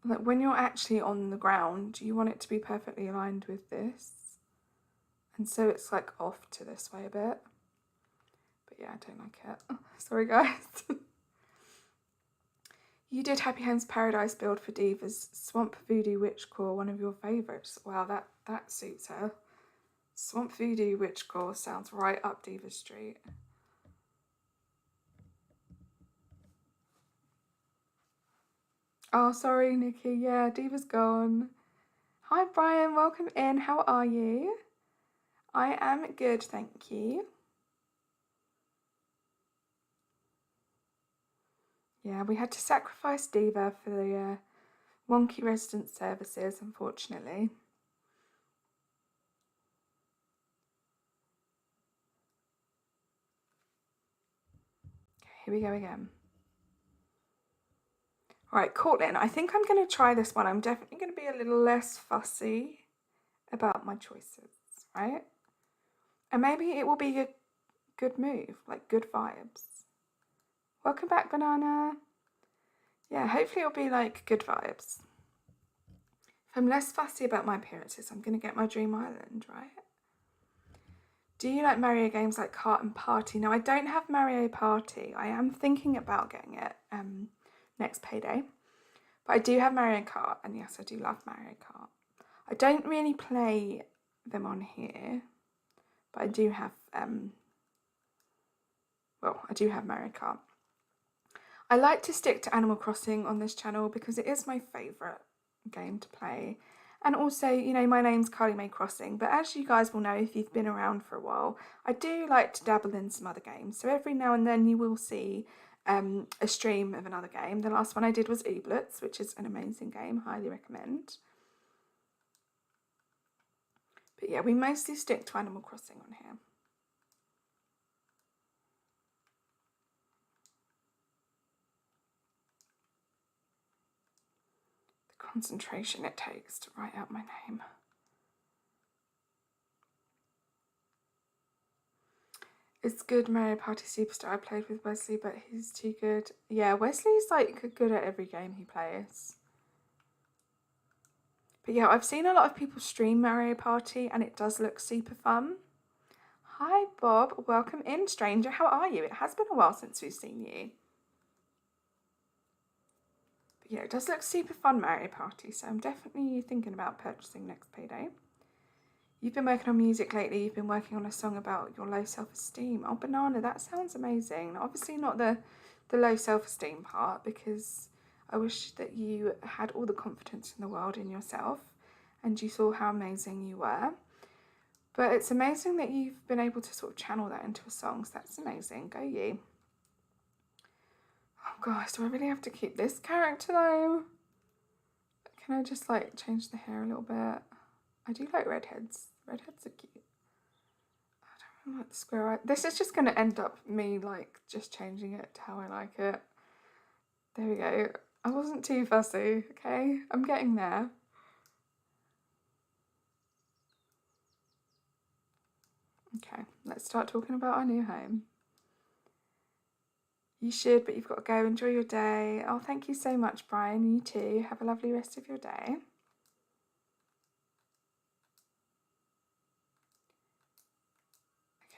like when you're actually on the ground, you want it to be perfectly aligned with this. And so it's like off to this way a bit. But yeah, I don't like it. Oh, sorry, guys. You did Happy Homes Paradise build for Diva's Swamp Voodoo Witch Core, one of your favourites. Wow, that suits her. Swamp Voodoo Witch Core sounds right up Diva Street. Oh, sorry, Nikki. Yeah, Diva's gone. Hi, Brian. Welcome in. How are you? I am good, thank you. Yeah, we had to sacrifice Diva for the wonky resident services, unfortunately. Okay, here we go again. All right, Cortland, I think I'm going to try this one. I'm definitely going to be a little less fussy about my choices, right? And maybe it will be a good move, like good vibes. Welcome back, Banana. Yeah, hopefully it'll be like good vibes. If I'm less fussy about my appearances, I'm going to get my dream island, right? Do you like Mario games like Kart and Party? No, I don't have Mario Party. I am thinking about getting it next payday. But I do have Mario Kart, and yes, I do love Mario Kart. I don't really play them on here, but I do have, I do have Mario Kart. I like to stick to Animal Crossing on this channel because it is my favourite game to play. And also, you know, my name's Carly Mae Crossing, but as you guys will know if you've been around for a while, I do like to dabble in some other games. So every now and then you will see a stream of another game. The last one I did was Ooblets, which is an amazing game, highly recommend. But yeah, we mostly stick to Animal Crossing on here. The concentration it takes to write out my name. It's good, Mario Party Superstar. I played with Wesley, but he's too good. Yeah, Wesley's like good at every game he plays. But yeah, I've seen a lot of people stream Mario Party and it does look super fun. Hi, Bob. Welcome in, stranger. How are you? It has been a while since we've seen you. But yeah, it does look super fun, Mario Party, so I'm definitely thinking about purchasing next payday. You've been working on music lately. You've been working on a song about your low self-esteem. Oh, Banana, that sounds amazing. Obviously not the low self-esteem part, because I wish that you had all the confidence in the world in yourself and you saw how amazing you were. But it's amazing that you've been able to sort of channel that into a song, so that's amazing. Go you. Oh gosh, do I really have to keep this character though? Can I just like change the hair a little bit? I do like redheads. Redheads are cute. I don't really like the square eye. This is just going to end up me like just changing it to how I like it. There we go. I wasn't too fussy, okay? I'm getting there. Okay, let's start talking about our new home. You should, but you've got to go. Enjoy your day. Oh, thank you so much, Brian. You too. Have a lovely rest of your day.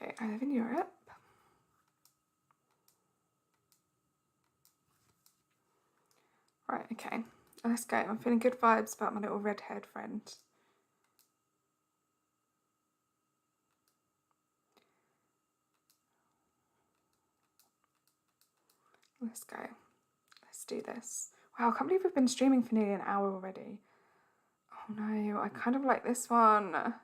Okay, I live in Europe. Right, okay. Let's go. I'm feeling good vibes about my little red-haired friend. Let's go. Let's do this. Wow, I can't believe we've been streaming for nearly an hour already. Oh no, I kind of like this one.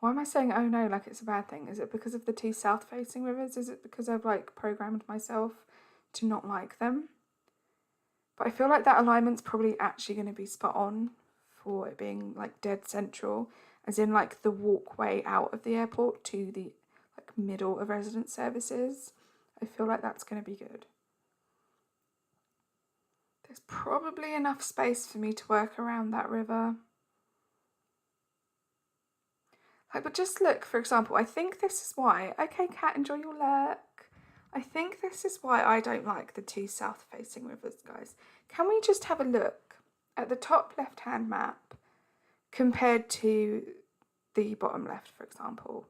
Why am I saying oh no like it's a bad thing? Is it because of the two south-facing rivers? Is it because I've like programmed myself to not like them? But I feel like that alignment's probably actually going to be spot on for it being like dead central, as in like the walkway out of the airport to the middle of resident services. I feel like that's going to be good. There's probably enough space for me to work around that river. Like, but just look, for example, I think this is why, okay, Kat, enjoy your lurk. I think this is why I don't like the two south-facing rivers, guys. Can we just have a look at the top left-hand map compared to the bottom left, for example?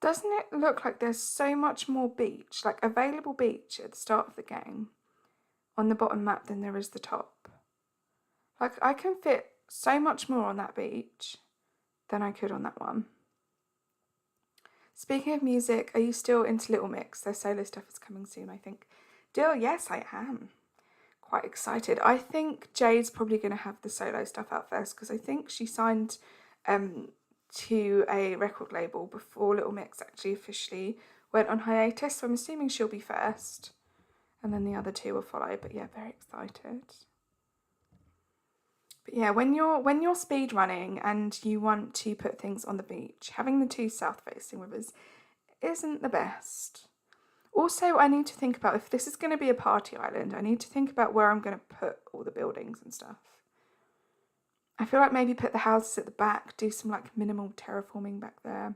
Doesn't it look like there's so much more beach, like available beach at the start of the game on the bottom map than there is the top? Like, I can fit so much more on that beach than I could on that one. Speaking of music, are you still into Little Mix? Their solo stuff is coming soon, I think. Dill, yes, I am. Quite excited. I think Jade's probably going to have the solo stuff out first because I think she signed to a record label before Little Mix actually officially went on hiatus, so I'm assuming she'll be first and then the other two will follow. But yeah, very excited. But yeah, when you're speed running and you want to put things on the beach, having the two south-facing rivers isn't the best. Also, I need to think about, if this is going to be a party island, I need to think about where I'm going to put all the buildings and stuff. I feel like maybe put the houses at the back, do some like minimal terraforming back there.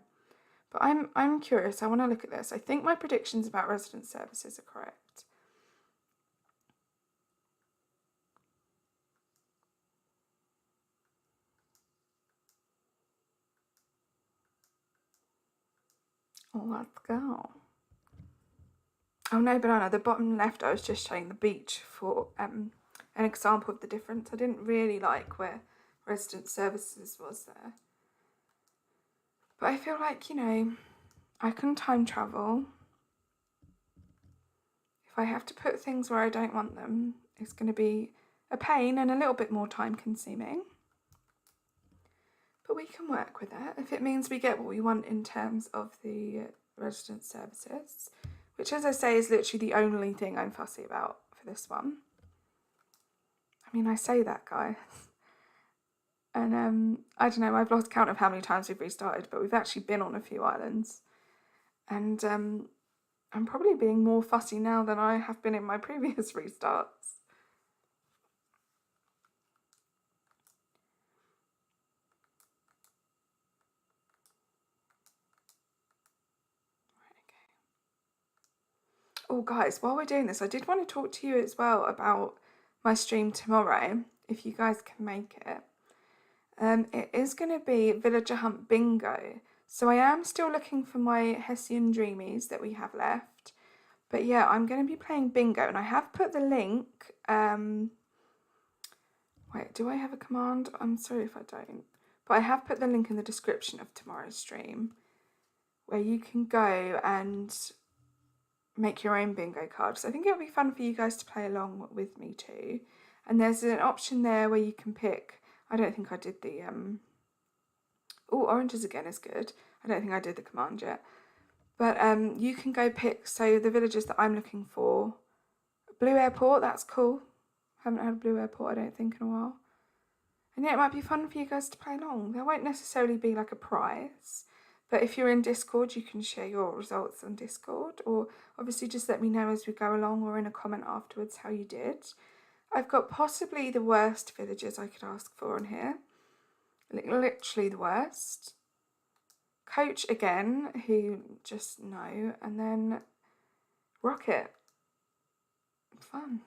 But I'm curious, I want to look at this. I think my predictions about resident services are correct. Let's go. Oh no, banana, the bottom left I was just showing the beach for an example of the difference. I didn't really like where resident services was there. But I feel like, you know, I can time travel. If I have to put things where I don't want them, it's going to be a pain and a little bit more time consuming. But we can work with it if it means we get what we want in terms of the resident services, which, as I say, is literally the only thing I'm fussy about for this one. I mean, I say that, guys. And I don't know, I've lost count of how many times we've restarted, but we've actually been on a few islands. And I'm probably being more fussy now than I have been in my previous restarts. Oh guys, while we're doing this, I did want to talk to you as well about my stream tomorrow, if you guys can make it. It is going to be Villager Hunt Bingo. So I am still looking for my Hessian Dreamies that we have left. But yeah, I'm going to be playing Bingo, and I have put the link. Wait, do I have a command? I'm sorry if I don't. But I have put the link in the description of tomorrow's stream, where you can go and make your own bingo cards. So I think it'll be fun for you guys to play along with me too. And there's an option there where you can pick, I don't think I did the, oh, oranges again is good. I don't think I did the command yet. But you can go pick, so the villages that I'm looking for. Blue Airport, that's cool. Haven't had a Blue Airport, I don't think, in a while. And yeah, it might be fun for you guys to play along. There won't necessarily be like a prize, but if you're in Discord, you can share your results on Discord, or obviously just let me know as we go along or in a comment afterwards how you did. I've got possibly the worst villagers I could ask for on here. Literally the worst. Coach again, who just no, and then Rocket. Fun.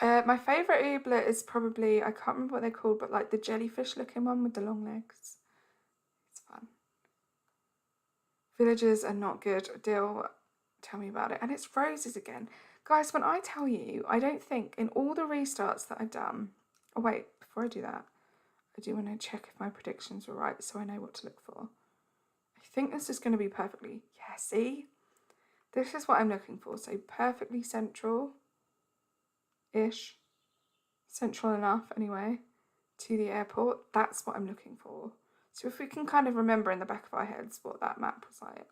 My favourite oobler is probably, I can't remember what they're called, but like the jellyfish looking one with the long legs. It's fun. Villagers are not good. Dill, tell me about it. And it's roses again. Guys, when I tell you, I don't think in all the restarts that I've done, oh wait, before I do that, I do want to check if my predictions were right so I know what to look for. I think this is going to be perfectly, yeah, see? This is what I'm looking for, so perfectly central-ish, central enough anyway, to the airport. That's what I'm looking for. So if we can kind of remember in the back of our heads what that map was like.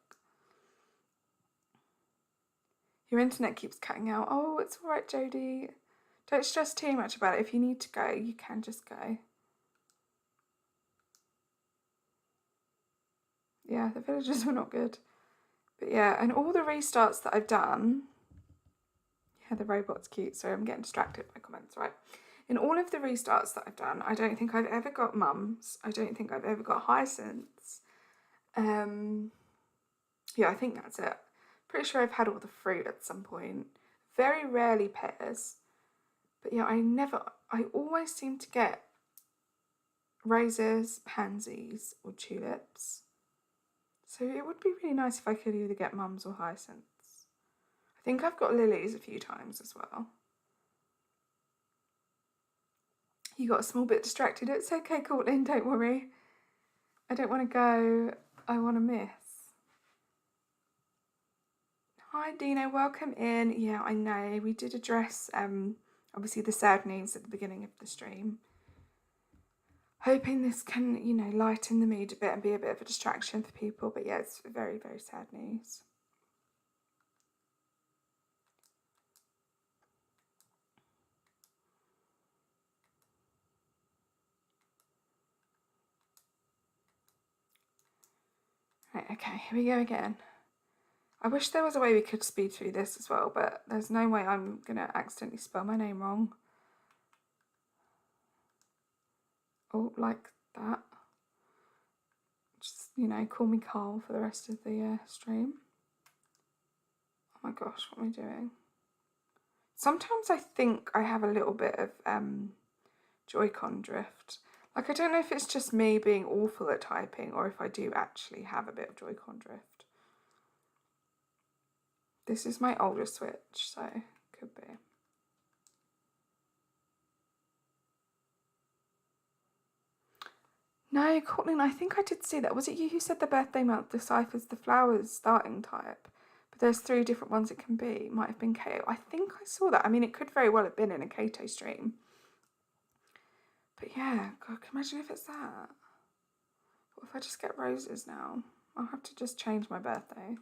Your internet keeps cutting out. Oh, it's all right, Jodie. Don't stress too much about it. If you need to go, you can just go. Yeah, the villagers were not good. But yeah, and all the restarts that I've done... Yeah, the robot's cute. Sorry, I'm getting distracted by comments, right? In all of the restarts that I've done, I don't think I've ever got mums. I don't think I've ever got hyacinths. Yeah, I think that's it. Pretty sure I've had all the fruit at some point. Very rarely pears. But yeah, I always seem to get roses, pansies, or tulips. So it would be really nice if I could either get mums or hyacinths. I think I've got lilies a few times as well. You got a small bit distracted. It's okay, Courtland, don't worry. I don't want to go. I want to miss. Hi, Dino, welcome in. Yeah, I know. We did address, obviously, the sad news at the beginning of the stream. Hoping this can, you know, lighten the mood a bit and be a bit of a distraction for people. But yeah, it's very, very sad news. Right, okay, here we go again. I wish there was a way we could speed through this as well, but there's no way I'm going to accidentally spell my name wrong. Oh, like that. Just, you know, call me Carl for the rest of the stream. Oh my gosh, what am I doing? Sometimes I think I have a little bit of Joy-Con drift. Like, I don't know if it's just me being awful at typing or if I do actually have a bit of Joy-Con drift. This is my older Switch, so could be. No, Courtney, I think I did see that. Was it you who said the birthday month deciphers the flowers starting type? But there's 3 different ones it can be. Might have been Kato. I think I saw that. I mean, it could very well have been in a Kato stream. But yeah, God, imagine if it's that. What if I just get roses now? I'll have to just change my birthday.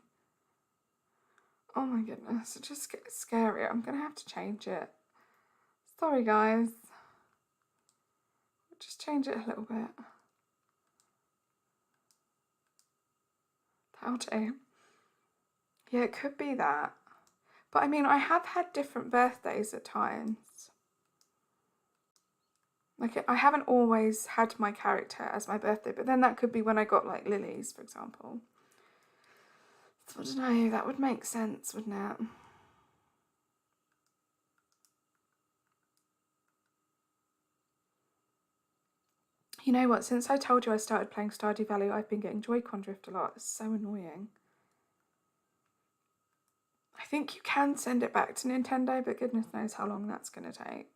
Oh my goodness, it just gets scary. I'm going to have to change it. Sorry, guys. I'll just change it a little bit. That'll do. Yeah, it could be that. But I mean, I have had different birthdays at times. Like, I haven't always had my character as my birthday, but then that could be when I got, like, lilies, for example. So I don't know, that would make sense, wouldn't it? You know what, since I told you I started playing Stardew Valley, I've been getting Joy-Con drift a lot. It's so annoying. I think you can send it back to Nintendo, but goodness knows how long that's going to take.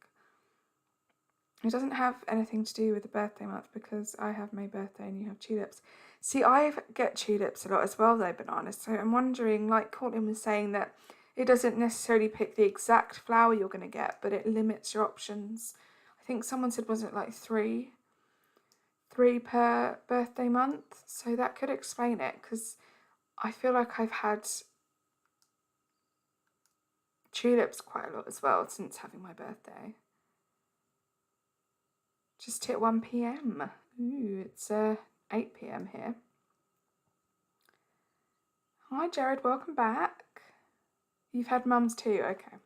It doesn't have anything to do with the birthday month because I have my birthday and you have tulips. See, I get tulips a lot as well though, bananas. So I'm wondering, like Courtney was saying, that it doesn't necessarily pick the exact flower you're going to get, but it limits your options. I think someone said, was it like three per birthday month? So that could explain it, because I feel like I've had tulips quite a lot as well since having my birthday. Just hit 1 p.m. Ooh, it's 8 p.m. here. Hi Jared, welcome back. You've had mums too, okay.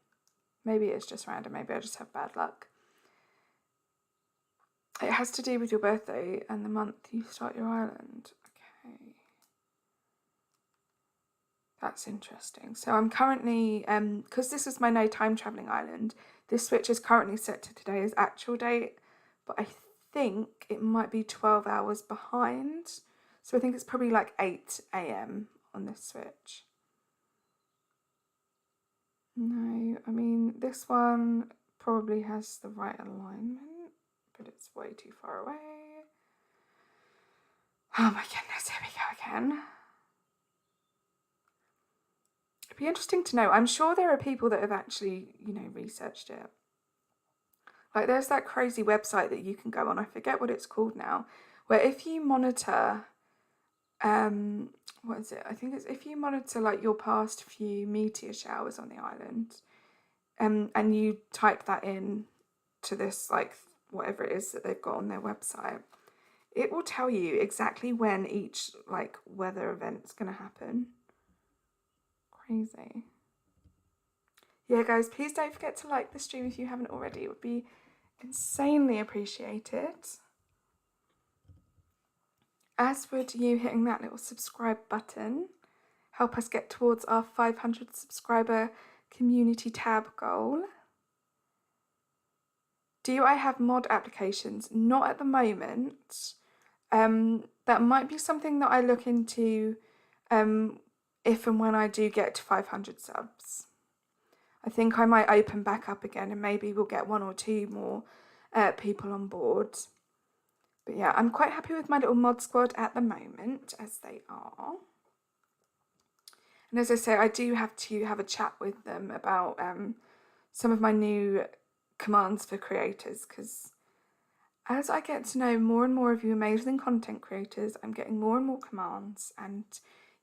Maybe it's just random, maybe I just have bad luck. It has to do with your birthday and the month you start your island. Okay. That's interesting. So I'm currently, because this is my no time travelling island, this switch is currently set to today's actual date, but I think it might be 12 hours behind. So I think it's probably like 8 a.m. on this switch. No, I mean, this one probably has the right alignment, but it's way too far away. Oh my goodness, here we go again. It'd be interesting to know. I'm sure there are people that have actually, you know, researched it. Like, there's that crazy website that you can go on, I forget what it's called now, where if you monitor, what is it? I think it's if you monitor like your past few meteor showers on the island, and you type that in to this, like, whatever it is that they've got on their website, it will tell you exactly when each like weather event's gonna happen. Crazy. Yeah, guys, please don't forget to like the stream if you haven't already. It would be insanely appreciated. As would you hitting that little subscribe button. Help us get towards our 500 subscriber community tab goal. Do I have mod applications? Not at the moment. That might be something that I look into if and when I do get to 500 subs. I think I might open back up again and maybe we'll get 1 or 2 more people on board. But yeah, I'm quite happy with my little mod squad at the moment, as they are. And as I say, I do have to have a chat with them about some of my new commands for creators, because as I get to know more and more of you amazing content creators, I'm getting more and more commands. And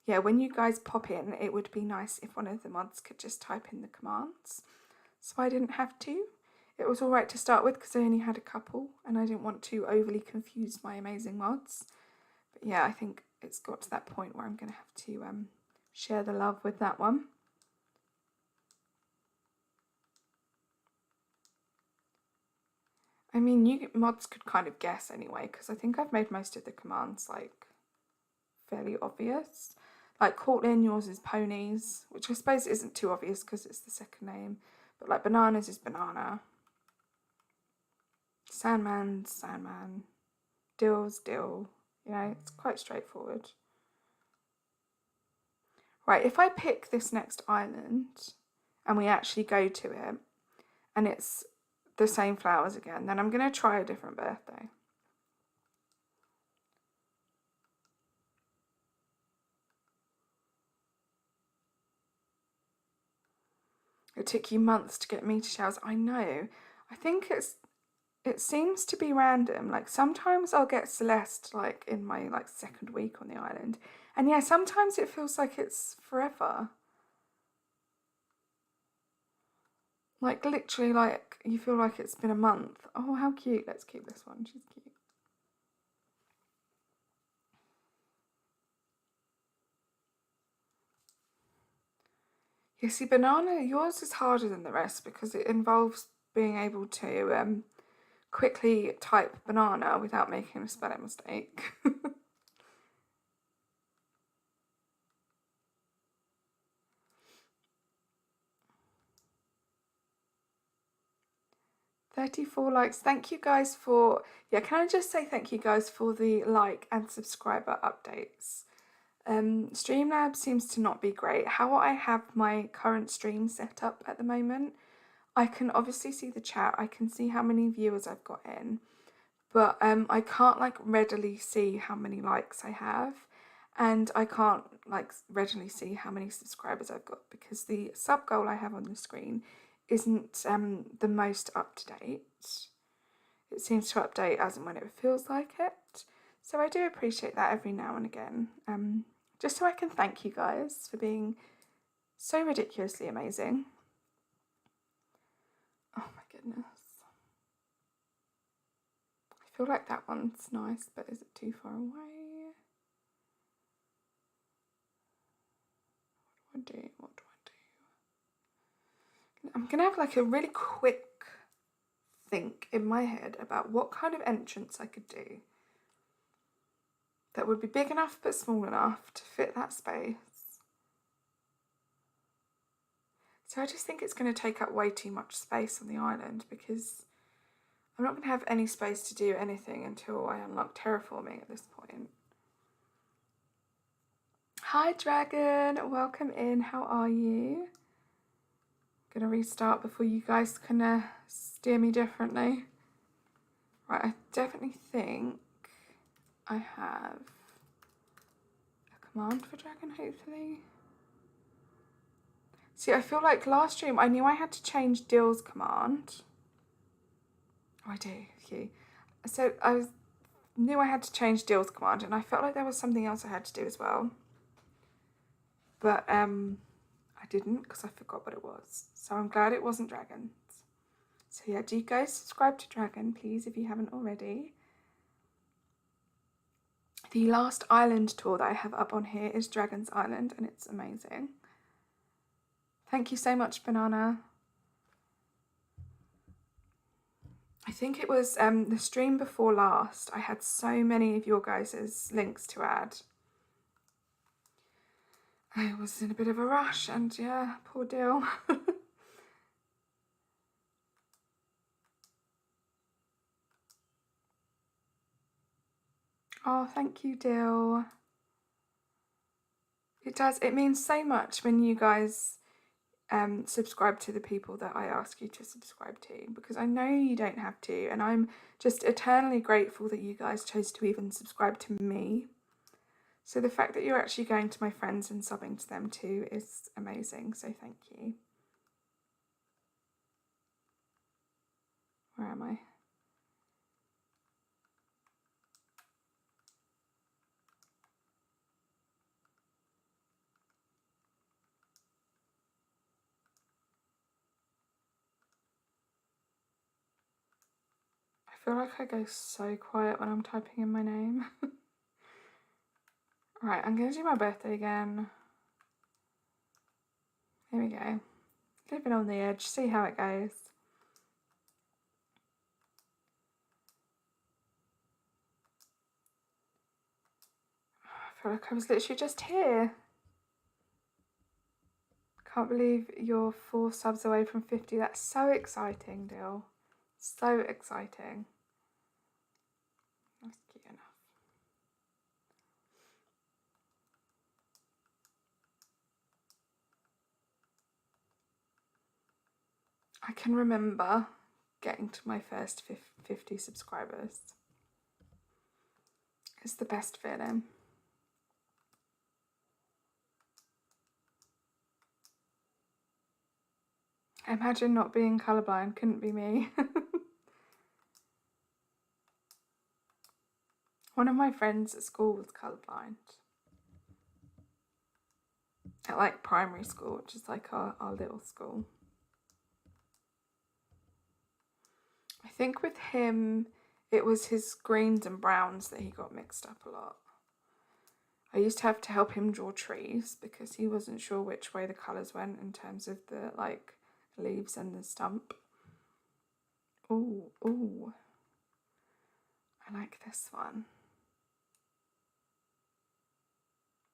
yeah, when you guys pop in, it would be nice if one of the mods could just type in the commands, so I didn't have to. It was alright to start with because I only had a couple and I didn't want to overly confuse my amazing mods. But yeah, I think it's got to that point where I'm going to have to share the love with that one. I mean, you mods could kind of guess anyway, because I think I've made most of the commands like fairly obvious. Like Courtland, yours is ponies, which I suppose isn't too obvious because it's the second name. But like bananas is banana. Sandman, sandman. Dill's dill. You know, it's quite straightforward. Right, if I pick this next island and we actually go to it and it's the same flowers again, then I'm going to try a different birthday. It took you months to get meteor showers. I know. I think it seems to be random. Like sometimes I'll get Celeste like in my like second week on the island. And yeah, sometimes it feels like it's forever. Like literally like you feel like it's been a month. Oh, how cute. Let's keep this one. She's cute. You see, banana, yours is harder than the rest because it involves being able to quickly type banana without making a spelling mistake. $34 likes. Thank you guys for, yeah, can I just say thank you guys for the like and subscriber updates. Streamlabs seems to not be great. How I have my current stream set up at the moment, I can obviously see the chat, I can see how many viewers I've got in, but I can't like readily see how many likes I have, and I can't like readily see how many subscribers I've got because the sub goal I have on the screen isn't the most up to date. It seems to update as and when it feels like it. So I do appreciate that every now and again. Just so I can thank you guys for being so ridiculously amazing. Oh my goodness. I feel like that one's nice, but is it too far away? What do I do? What do I do? I'm gonna have like a really quick think in my head about what kind of entrance I could do that would be big enough but small enough to fit that space. So I just think it's going to take up way too much space on the island because I'm not going to have any space to do anything until I unlock terraforming at this point. Hi Dragon, welcome in, how are you? I'm going to restart before you guys can steer me differently. Right, I definitely think I have a command for Dragon, hopefully. See, I feel like last stream I knew I had to change Dill's command. Oh, I do, phew. So I knew I had to change Dill's command and I felt like there was something else I had to do as well. But I didn't because I forgot what it was. So I'm glad it wasn't Dragons. So yeah, do you guys subscribe to Dragon, please, if you haven't already. The last island tour that I have up on here is Dragon's Island, and it's amazing. Thank you so much, Banana. I think it was the stream before last. I had so many of your guys' links to add. I was in a bit of a rush, and yeah, poor Dill. Oh, thank you, Dill. It does. It means so much when you guys subscribe to the people that I ask you to subscribe to, because I know you don't have to, and I'm just eternally grateful that you guys chose to even subscribe to me. So the fact that you're actually going to my friends and subbing to them too is amazing, so thank you. Where am I? I feel like I go so quiet when I'm typing in my name. Right, I'm going to do my birthday again. Here we go. Living on the edge, see how it goes. I feel like I was literally just here. Can't believe you're 4 subs away from 50. That's so exciting, Dill. So exciting. That's cute enough. I can remember getting to my first 50 subscribers. It's the best feeling. Imagine not being colourblind, couldn't be me. One of my friends at school was colourblind. At like primary school, which is like our little school. I think with him, it was his greens and browns that he got mixed up a lot. I used to have to help him draw trees because he wasn't sure which way the colours went in terms of the like leaves and the stump. Ooh, ooh. I like this one.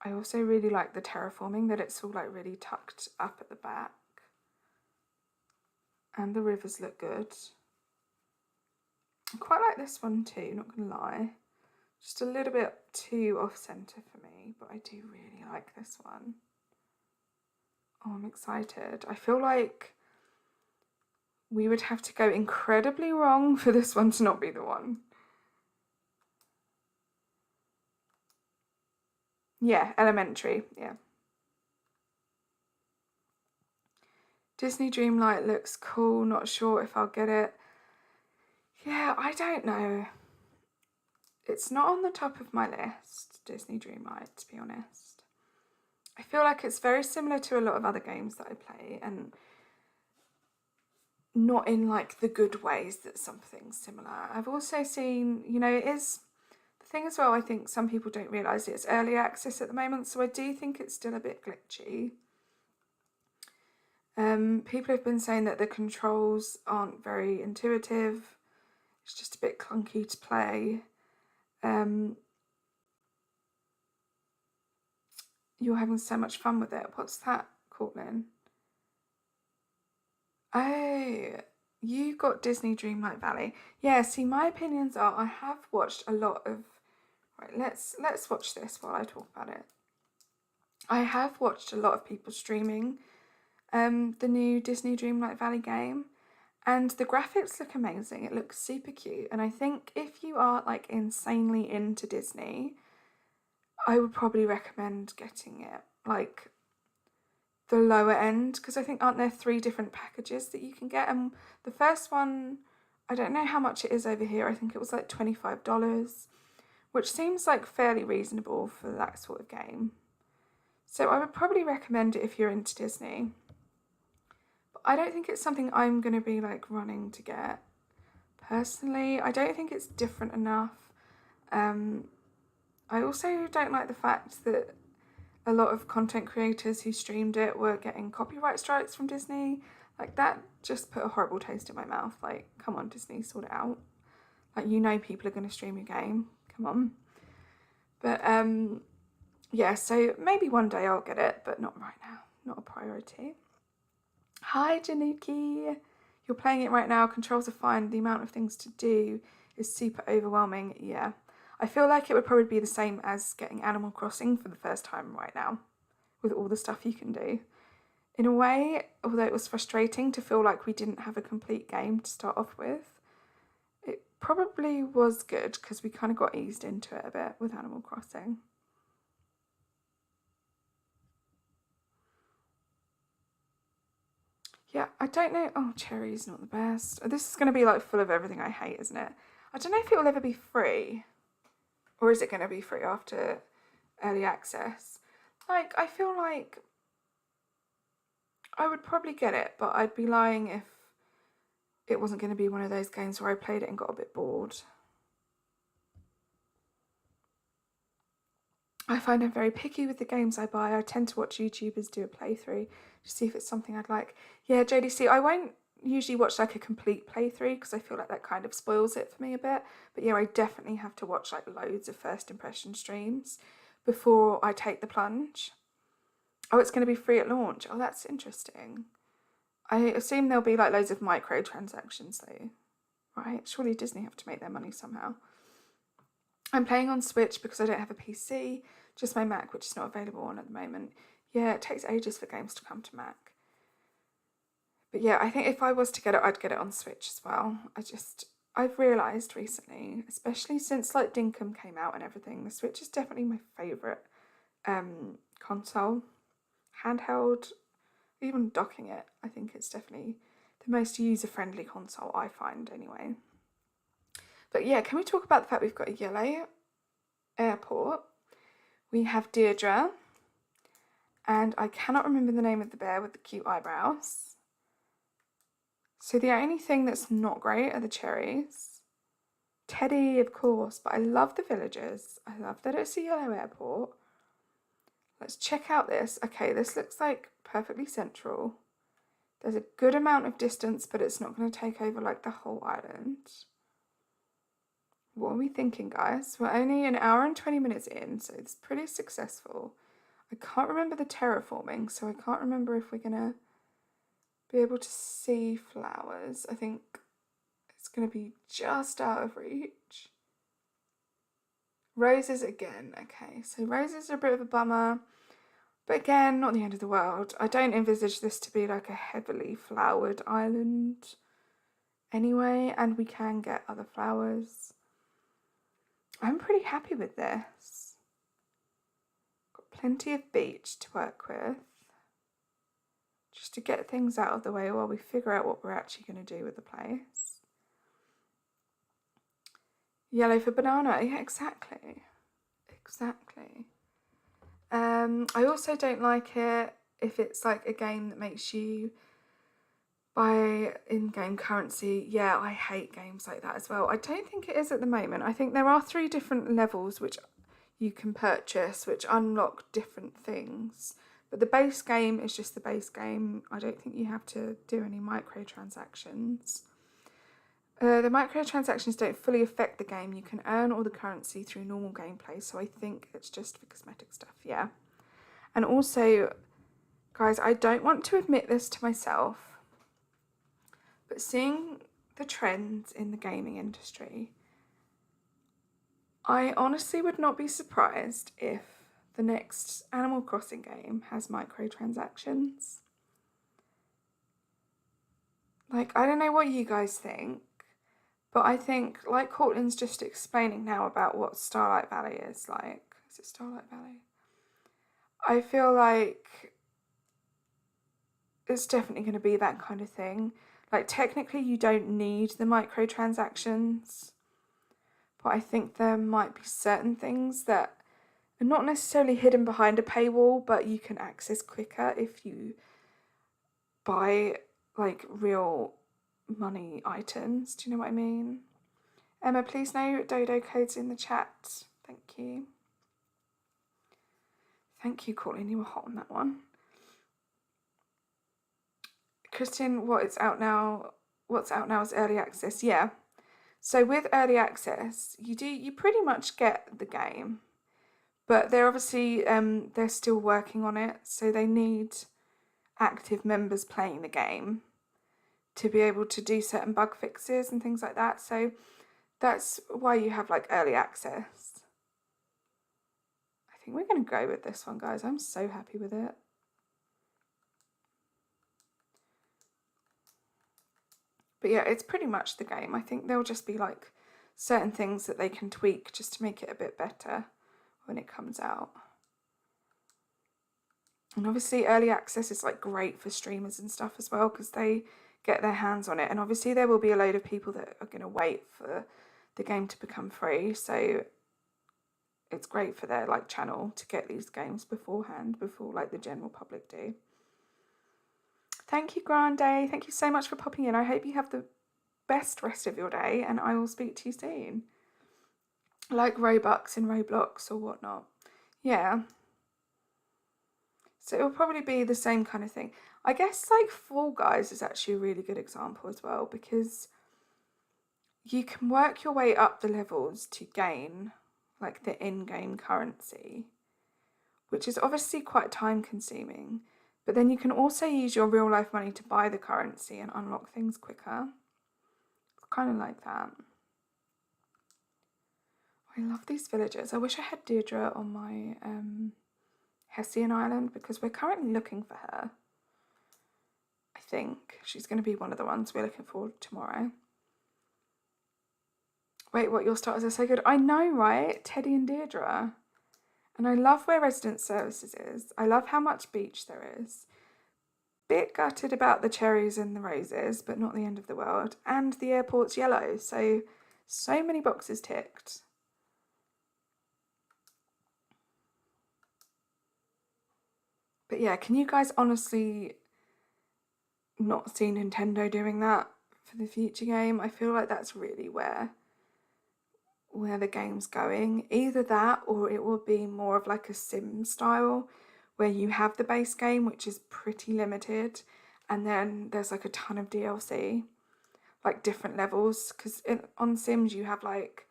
I also really like the terraforming, that it's all like really tucked up at the back. And the rivers look good. I quite like this one too, not gonna lie. Just a little bit too off-centre for me, but I do really like this one. Oh, I'm excited. I feel like we would have to go incredibly wrong for this one to not be the one. Yeah, elementary, yeah. Disney Dreamlight looks cool, not sure if I'll get it. Yeah, I don't know. It's not on the top of my list, Disney Dreamlight, to be honest. I feel like it's very similar to a lot of other games that I play, and not in like the good ways that something's similar. I've also seen, you know, it is the thing as well, I think some people don't realise it's early access at the moment, so I do think it's still a bit glitchy. People have been saying that the controls aren't very intuitive. It's just a bit clunky to play. You're having so much fun with it. What's that, Courtland? Oh, you got Disney Dreamlight Valley. Yeah, see, my opinions are I have watched a lot of... Right, let's watch this while I talk about it. I have watched a lot of people streaming the new Disney Dreamlight Valley game, and the graphics look amazing. It looks super cute, and I think if you are like insanely into Disney, I would probably recommend getting it, like the lower end, because I think aren't there 3 different packages that you can get, and the first one, I don't know how much it is over here. I think it was like $25, which seems like fairly reasonable for that sort of game. So I would probably recommend it if you're into Disney. But I don't think it's something I'm going to be like running to get. Personally, I don't think it's different enough. I also don't like the fact that a lot of content creators who streamed it were getting copyright strikes from Disney. Like, that just put a horrible taste in my mouth. Like, come on, Disney, sort it out. Like, you know people are going to stream your game. Come on. But, yeah, so maybe one day I'll get it, but not right now. Not a priority. Hi, Januki. You're playing it right now. Controls are fine. The amount of things to do is super overwhelming. Yeah. I feel like it would probably be the same as getting Animal Crossing for the first time right now, with all the stuff you can do. In a way, although it was frustrating to feel like we didn't have a complete game to start off with, it probably was good because we kind of got eased into it a bit with Animal Crossing. Yeah, I don't know. Oh, cherry's not the best. This is going to be like full of everything I hate, isn't it? I don't know if it will ever be free. Or is it going to be free after early access? Like, I feel like I would probably get it, but I'd be lying if it wasn't going to be one of those games where I played it and got a bit bored. I find I'm very picky with the games I buy. I tend to watch YouTubers do a playthrough to see if it's something I'd like. Yeah, JDC, I won't usually watch like a complete playthrough because I feel like that kind of spoils it for me a bit. But yeah, I definitely have to watch like loads of first impression streams before I take the plunge. Oh, it's going to be free at launch. Oh, that's interesting. I assume there'll be like loads of microtransactions though, right? Surely Disney have to make their money somehow. I'm playing on Switch because I don't have a PC, just my Mac, which is not available on at the moment. Yeah, it takes ages for games to come to Mac. But yeah, I think if I was to get it, I'd get it on Switch as well. I've realised recently, especially since like Dinkum came out and everything, the Switch is definitely my favourite console. Handheld, even docking it, I think it's definitely the most user-friendly console I find anyway. But yeah, can we talk about the fact we've got a yellow airport? We have Deirdre, and I cannot remember the name of the bear with the cute eyebrows. So the only thing that's not great are the cherries. Teddy, of course, but I love the villagers. I love that it's a yellow airport. Let's check out this. Okay, this looks like perfectly central. There's a good amount of distance, but it's not going to take over like the whole island. What are we thinking, guys? We're only an hour and 20 minutes in, so it's pretty successful. I can't remember the terraforming, so I can't remember if we're going to be able to see flowers. I think it's going to be just out of reach. Roses again. Okay, so roses are a bit of a bummer, but again, not the end of the world. I don't envisage this to be like a heavily flowered island anyway, and we can get other flowers. I'm pretty happy with this. Got plenty of beach to work with. Just to get things out of the way while we figure out what we're actually going to do with the place. Yellow for banana. Yeah, exactly. Exactly. I also don't like it if it's like a game that makes you buy in-game currency. Yeah, I hate games like that as well. I don't think it is at the moment. I think there are 3 different levels which you can purchase, which unlock different things. But the base game is just the base game. I don't think you have to do any microtransactions. The microtransactions don't fully affect the game. You can earn all the currency through normal gameplay, so I think it's just for cosmetic stuff, yeah. And also, guys, I don't want to admit this to myself, but seeing the trends in the gaming industry, I honestly would not be surprised if the next Animal Crossing game has microtransactions. Like, I don't know what you guys think, but I think, like Courtland's just explaining now about what Starlight Valley is like. Is it Starlight Valley? I feel like it's definitely going to be that kind of thing. Like, technically you don't need the microtransactions, but I think there might be certain things that are not necessarily hidden behind a paywall, but you can access quicker if you buy like real money items. Do you know what I mean? Emma, please know DODO codes in the chat. Thank you. Thank you, Courtney. You were hot on that one. Christian, what's out now is early access. Yeah. So with early access, you pretty much get the game, but they're obviously they're still working on it, so they need active members playing the game to be able to do certain bug fixes and things like that. So that's why you have like early access. I think we're going to go with this one, guys. I'm so happy with it. But yeah, it's pretty much the game. I think there'll just be like certain things that they can tweak just to make it a bit better when it comes out. And obviously early access is like great for streamers and stuff as well, because they get their hands on it. And obviously there will be a load of people that are going to wait for the game to become free. So it's great for their like channel to get these games beforehand, before like the general public do. Thank you, Grande. Thank you so much for popping in. I hope you have the best rest of your day, and I will speak to you soon. Like Robux and Roblox or whatnot. Yeah. So it'll probably be the same kind of thing. I guess like Fall Guys is actually a really good example as well, because you can work your way up the levels to gain like the in-game currency, which is obviously quite time consuming, but then you can also use your real life money to buy the currency and unlock things quicker. It's kind of like that. I love these villagers. I wish I had Deirdre on my Hessian island, because we're currently looking for her. I think she's going to be one of the ones we're looking for tomorrow. Wait, what? Your starters are so good. I know, right? Teddy and Deirdre. And I love where resident services is. I love how much beach there is. Bit gutted about the cherries and the roses, but not the end of the world. And the airport's yellow, so many boxes ticked. But yeah, can you guys honestly not see Nintendo doing that for the future game? I feel like that's really where the game's going. Either that, or it will be more of like a sim style, where you have the base game, which is pretty limited, and then there's like a ton of DLC, like different levels, because on Sims you have like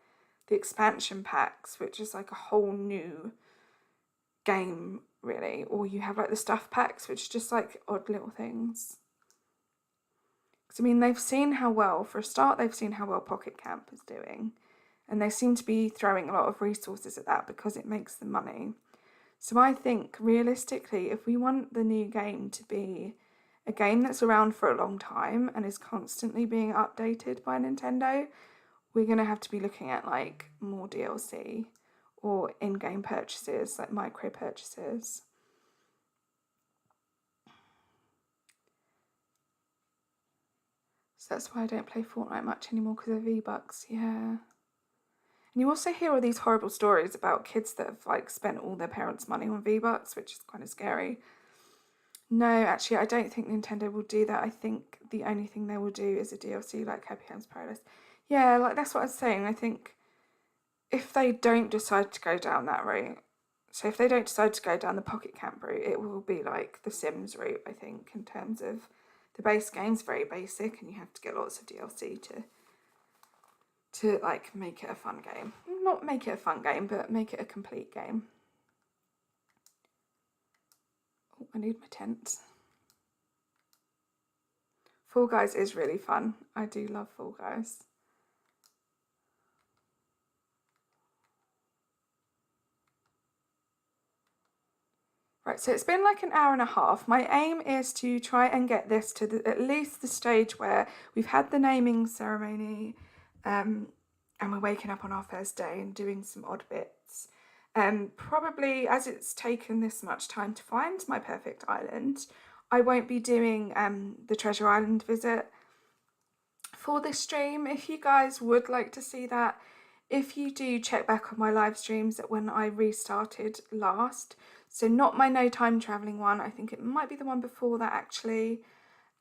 the expansion packs, which is like a whole new game really, or you have like the stuff packs, which is just like odd little things. Because I mean, they've seen how well Pocket Camp is doing, and they seem to be throwing a lot of resources at that because it makes them money. So I think realistically, if we want the new game to be a game that's around for a long time and is constantly being updated by Nintendo, we're going to have to be looking at like more DLC or in-game purchases, like micro purchases. So that's why I don't play Fortnite much anymore, because of V-Bucks, yeah. And you also hear all these horrible stories about kids that have like spent all their parents' money on V-Bucks, which is kind of scary. No, actually, I don't think Nintendo will do that. I think the only thing they will do is a DLC like Happy Homes Paradise. Yeah, like that's what I was saying. I think if they don't decide to go down that route, so if they don't decide to go down the Pocket Camp route, it will be like the Sims route, I think, in terms of the base game's very basic and you have to get lots of DLC to like make it a fun game. Not make it a fun game, but make it a complete game. Oh, I need my tent. Fall Guys is really fun. I do love Fall Guys. Right, so it's been like an hour and a half. My aim is to try and get this to at least the stage where we've had the naming ceremony, and we're waking up on our first day and doing some odd bits. Probably as it's taken this much time to find my perfect island, I won't be doing the Treasure Island visit for this stream. If you guys would like to see that, if you do check back on my live streams at when I restarted last, so not my no time travelling one, I think it might be the one before that actually,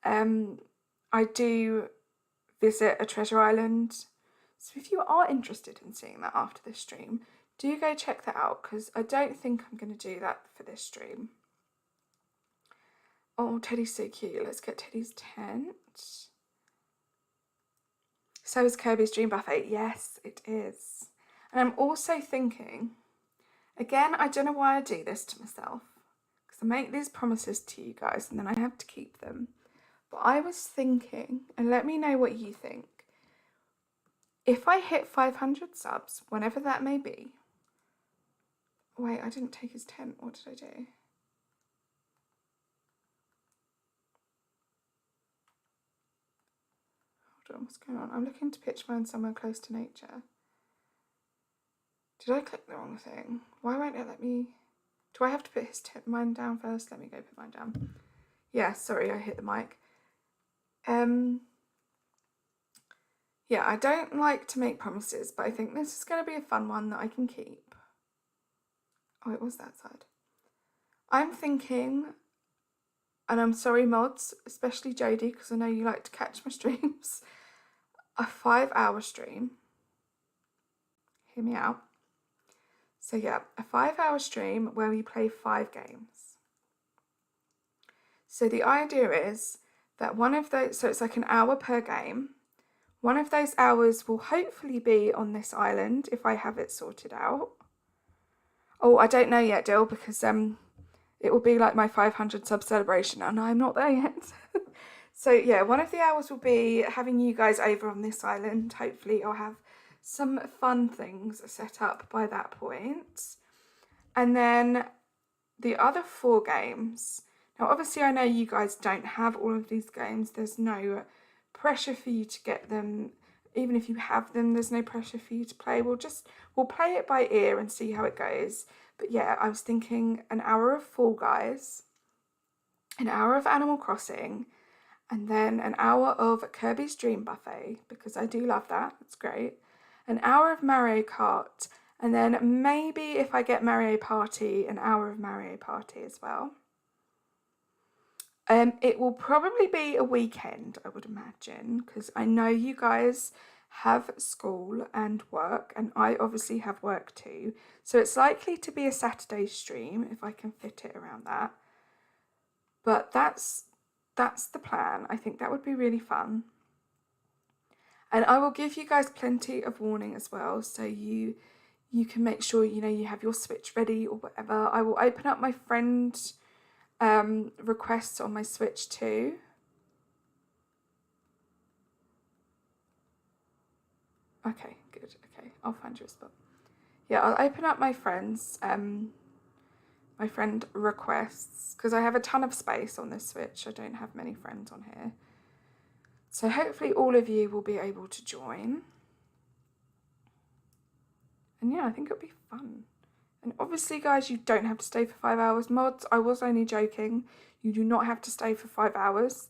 I do visit a treasure island. So if you are interested in seeing that after this stream, do go check that out, because I don't think I'm going to do that for this stream. Oh, Teddy's so cute. Let's get Teddy's tent. So is Kirby's Dream Buffet. Yes, it is. And I'm also thinking, again, I don't know why I do this to myself, because I make these promises to you guys and then I have to keep them. But I was thinking, and let me know what you think, if I hit 500 subs, whenever that may be. Wait, I didn't take his tent. What did I do? Hold on, what's going on? I'm looking to pitch mine somewhere close to nature. Did I click the wrong thing? Why won't it let me? Do I have to put his mine down first? Let me go put mine down. Yeah, sorry, I hit the mic. Yeah, I don't like to make promises, but I think this is going to be a fun one that I can keep. Oh, it was that side. I'm thinking, and I'm sorry mods, especially Jodie, because I know you like to catch my streams, a 5-hour stream. Hear me out. So yeah, a 5-hour stream where we play 5 games. So the idea is that one of those, so it's like an hour per game. One of those hours will hopefully be on this island if I have it sorted out. Oh, I don't know yet, Dill, because it will be like my 500 sub celebration and I'm not there yet. So yeah, one of the hours will be having you guys over on this island. Hopefully I'll have some fun things set up by that point. And then the other 4 games. Now obviously I know you guys don't have all of these games. There's no pressure for you to get them. Even if you have them, there's no pressure for you to play. We'll play it by ear and see how it goes. But yeah, I was thinking an hour of Fall Guys, an hour of Animal Crossing, and then an hour of Kirby's Dream Buffet, because I do love that. It's great. An hour of Mario Kart, and then maybe if I get Mario Party, an hour of Mario Party as well. It will probably be a weekend, I would imagine, because I know you guys have school and work, and I obviously have work too. So it's likely to be a Saturday stream if I can fit it around that. But that's the plan. I think that would be really fun. And I will give you guys plenty of warning as well, so you can make sure you have your Switch ready or whatever. I will open up my friend requests on my Switch too. Okay, good. Okay, I'll find you a spot. Yeah, I'll open up my friends, my friend requests, because I have a ton of space on this Switch. I don't have many friends on here. So hopefully all of you will be able to join. And yeah, I think it'll be fun. And obviously, guys, you don't have to stay for 5 hours. Mods, I was only joking. You do not have to stay for 5 hours.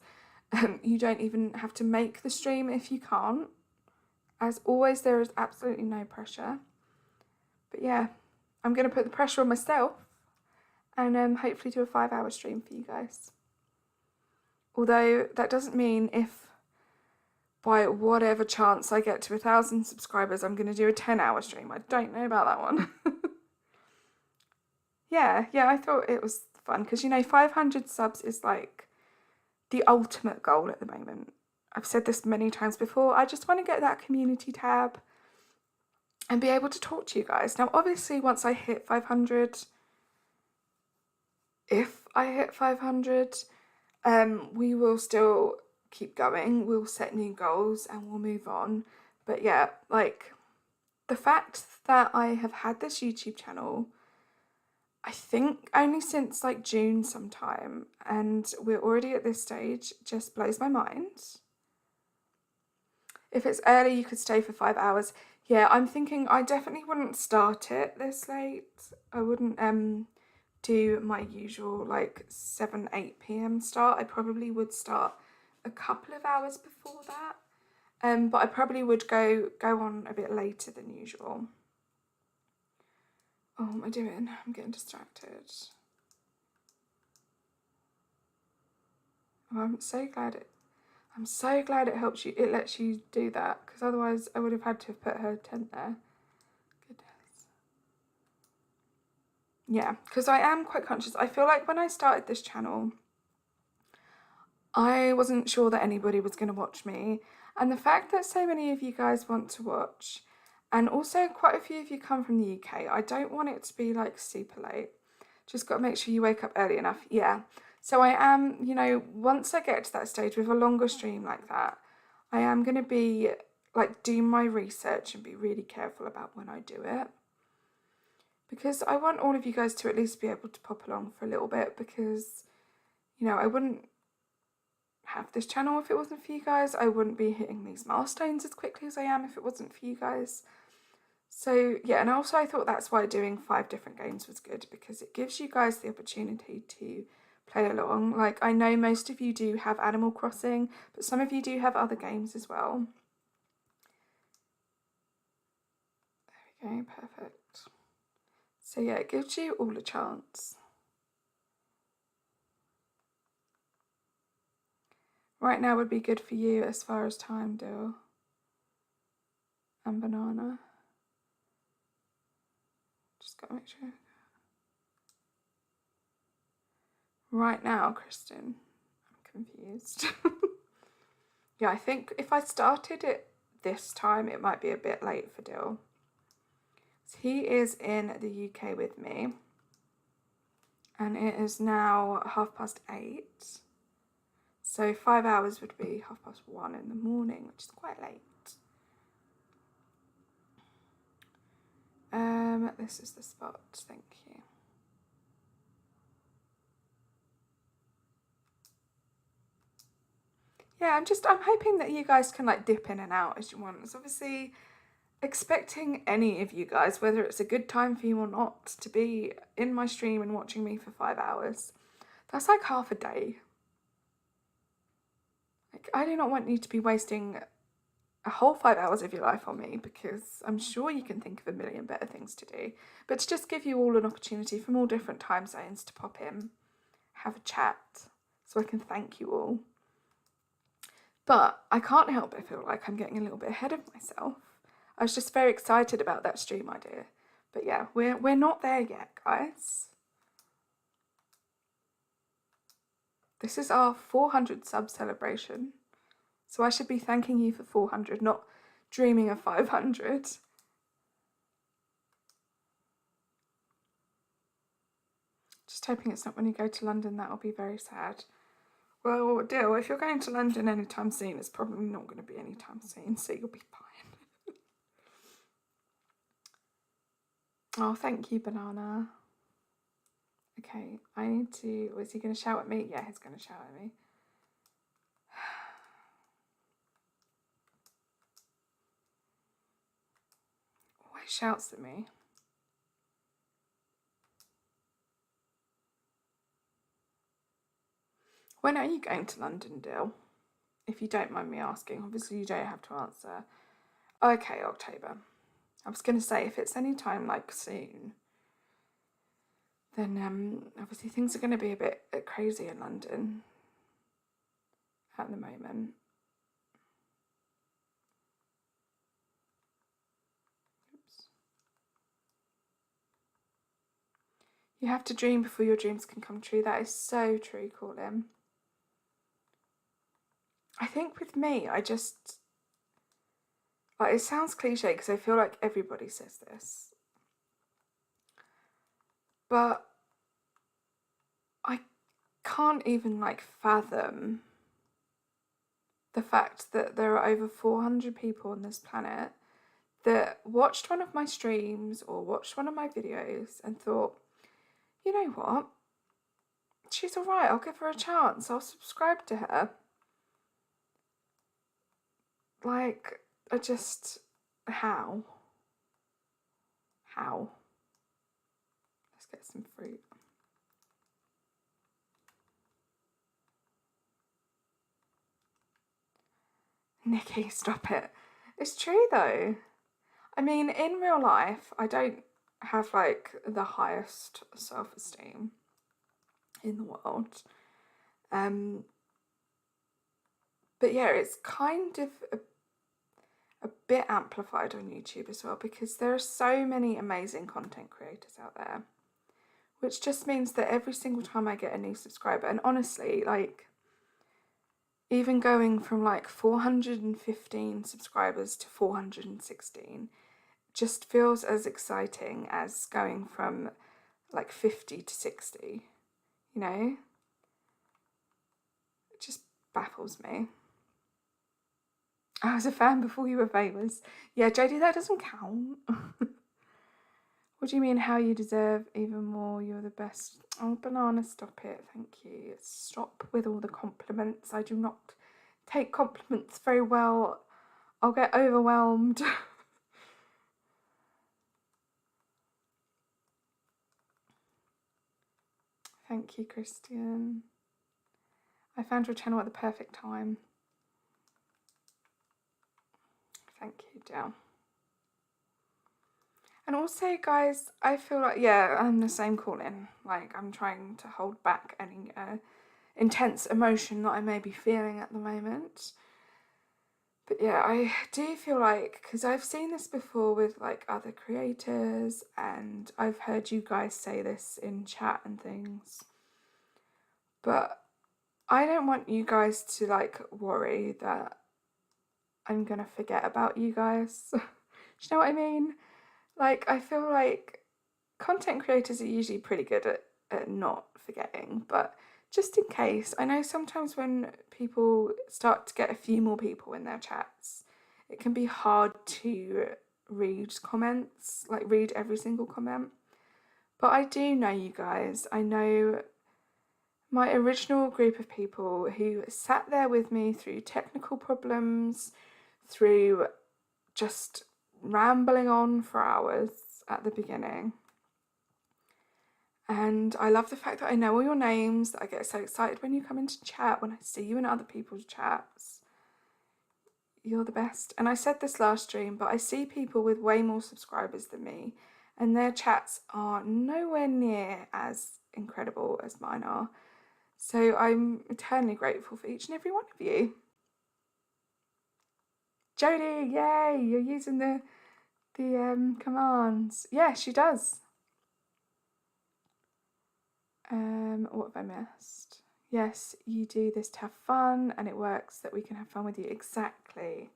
You don't even have to make the stream if you can't. As always, there is absolutely no pressure. But yeah, I'm going to put the pressure on myself and hopefully do a 5-hour stream for you guys. Although that doesn't mean if by whatever chance I get to 1,000 subscribers, I'm going to do a 10-hour stream. I don't know about that one. Yeah, I thought it was fun because 500 subs is like the ultimate goal at the moment. I've said this many times before. I just want to get that community tab and be able to talk to you guys. Now, obviously, once I hit 500, if I hit 500, we will still keep going. We'll set new goals and we'll move on. But yeah, like the fact that I have had this YouTube channel, I think only since like June sometime, and we're already at this stage, just blows my mind. If it's early, you could stay for 5 hours. Yeah, I'm thinking I definitely wouldn't start it this late. I wouldn't do my usual like 7-8 p.m. start. I probably would start a couple of hours before that. But I probably would go on a bit later than usual. Oh, what am I doing? I'm getting distracted. Oh, I'm so glad it helps you. It lets you do that, because otherwise I would have had to have put her tent there. Goodness. yeah, because I am quite conscious. I feel like when I started this channel, I wasn't sure that anybody was going to watch me. And the fact that so many of you guys want to watch, and also quite a few of you come from the UK, I don't want it to be like super late. Just got to make sure you wake up early enough. Yeah. So I am, you know, once I get to that stage with a longer stream like that, I am going to be like doing my research and be really careful about when I do it. Because I want all of you guys to at least be able to pop along for a little bit, because, you know, I wouldn't have this channel if it wasn't for you guys. I wouldn't be hitting these milestones as quickly as I am if it wasn't for you guys. So yeah, and also I thought that's why doing 5 different games was good, because it gives you guys the opportunity to play along. Like, I know most of you do have Animal Crossing, but some of you do have other games as well. There we go, perfect. So yeah, it gives you all a chance. Right now would be good for you as far as time, Dill and Banana. Just gotta make sure. Right now, Kristen, I'm confused. Yeah, I think if I started it this time, it might be a bit late for Dill. So he is in the UK with me, and it is now 8:30. So 5 hours would be 1:30 in the morning, which is quite late. This is the spot, thank you. Yeah, I'm hoping that you guys can like dip in and out as you want. It's obviously expecting any of you guys, whether it's a good time for you or not, to be in my stream and watching me for 5 hours. That's like half a day. Like, I do not want you to be wasting a whole 5 hours of your life on me, because I'm sure you can think of a million better things to do. But to just give you all an opportunity from all different time zones to pop in, have a chat, so I can thank you all. But I can't help but feel like I'm getting a little bit ahead of myself. I was just very excited about that stream idea. But yeah, we're not there yet, guys. This is our 400 sub celebration. So I should be thanking you for 400, not dreaming of 500. Just hoping it's not when you go to London. That'll be very sad. Well, Dill, if you're going to London anytime soon, it's probably not going to be anytime soon, so you'll be fine. Oh, thank you, Banana. Okay, I need to... Was he going to shout at me? Yeah, he's going to shout at me. Always shouts at me. When are you going to London, Dill? If you don't mind me asking. Obviously, you don't have to answer. Okay, October. I was going to say, if it's any time like soon, then obviously things are going to be a bit crazy in London at the moment. Oops. You have to dream before your dreams can come true. That is so true, Colin. I think with me, I just... Like, it sounds cliche because I feel like everybody says this. But I can't even like fathom the fact that there are over 400 people on this planet that watched one of my streams or watched one of my videos and thought, you know what? She's alright, I'll give her a chance. I'll subscribe to her. Like, I just... How? How? Let's get some fruit. Nikki, stop it. It's true though. I mean, in real life, I don't have like the highest self-esteem in the world. But yeah, it's kind of a bit amplified on YouTube as well, because there are so many amazing content creators out there which just means that every single time I get a new subscriber, and honestly, like, even going from like 415 subscribers to 416 just feels as exciting as going from like 50 to 60, you know? It just baffles me. I was a fan before you were famous. Yeah, Jodie, that doesn't count. What do you mean, how you deserve even more? You're the best. Oh, Banana, stop it. Thank you. Stop with all the compliments. I do not take compliments very well. I'll get overwhelmed. Thank you, Christian. I found your channel at the perfect time. Thank you, dear. And also, guys, I feel like, yeah, I'm the same calling. Like, I'm trying to hold back any intense emotion that I may be feeling at the moment. But yeah, I do feel like, because I've seen this before with like other creators, and I've heard you guys say this in chat and things, but I don't want you guys to like worry that I'm gonna forget about you guys. Do you know what I mean? Like, I feel like content creators are usually pretty good at not forgetting, but just in case, I know sometimes when people start to get a few more people in their chats, it can be hard to read comments, like read every single comment. But I do know you guys. I know my original group of people who sat there with me through technical problems, through just rambling on for hours at the beginning. And I love the fact that I know all your names, that I get so excited when you come into chat, when I see you in other people's chats. You're the best. And I said this last stream, but I see people with way more subscribers than me, and their chats are nowhere near as incredible as mine are. So I'm eternally grateful for each and every one of you. Jodie, yay, you're using the commands. Yeah, she does. What have I missed? Yes, you do this to have fun, and it works that we can have fun with you. Exactly.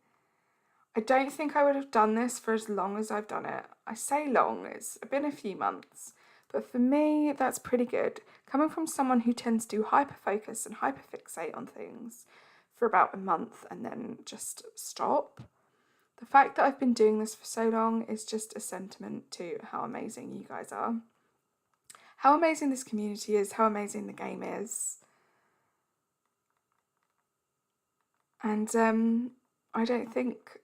I don't think I would have done this for as long as I've done it. I say long, it's been a few months, but for me, that's pretty good. Coming from someone who tends to hyper-focus and hyper-fixate on things for about a month and then just stop, the fact that I've been doing this for so long is just a sentiment to how amazing you guys are. How amazing this community is, how amazing the game is. And I don't think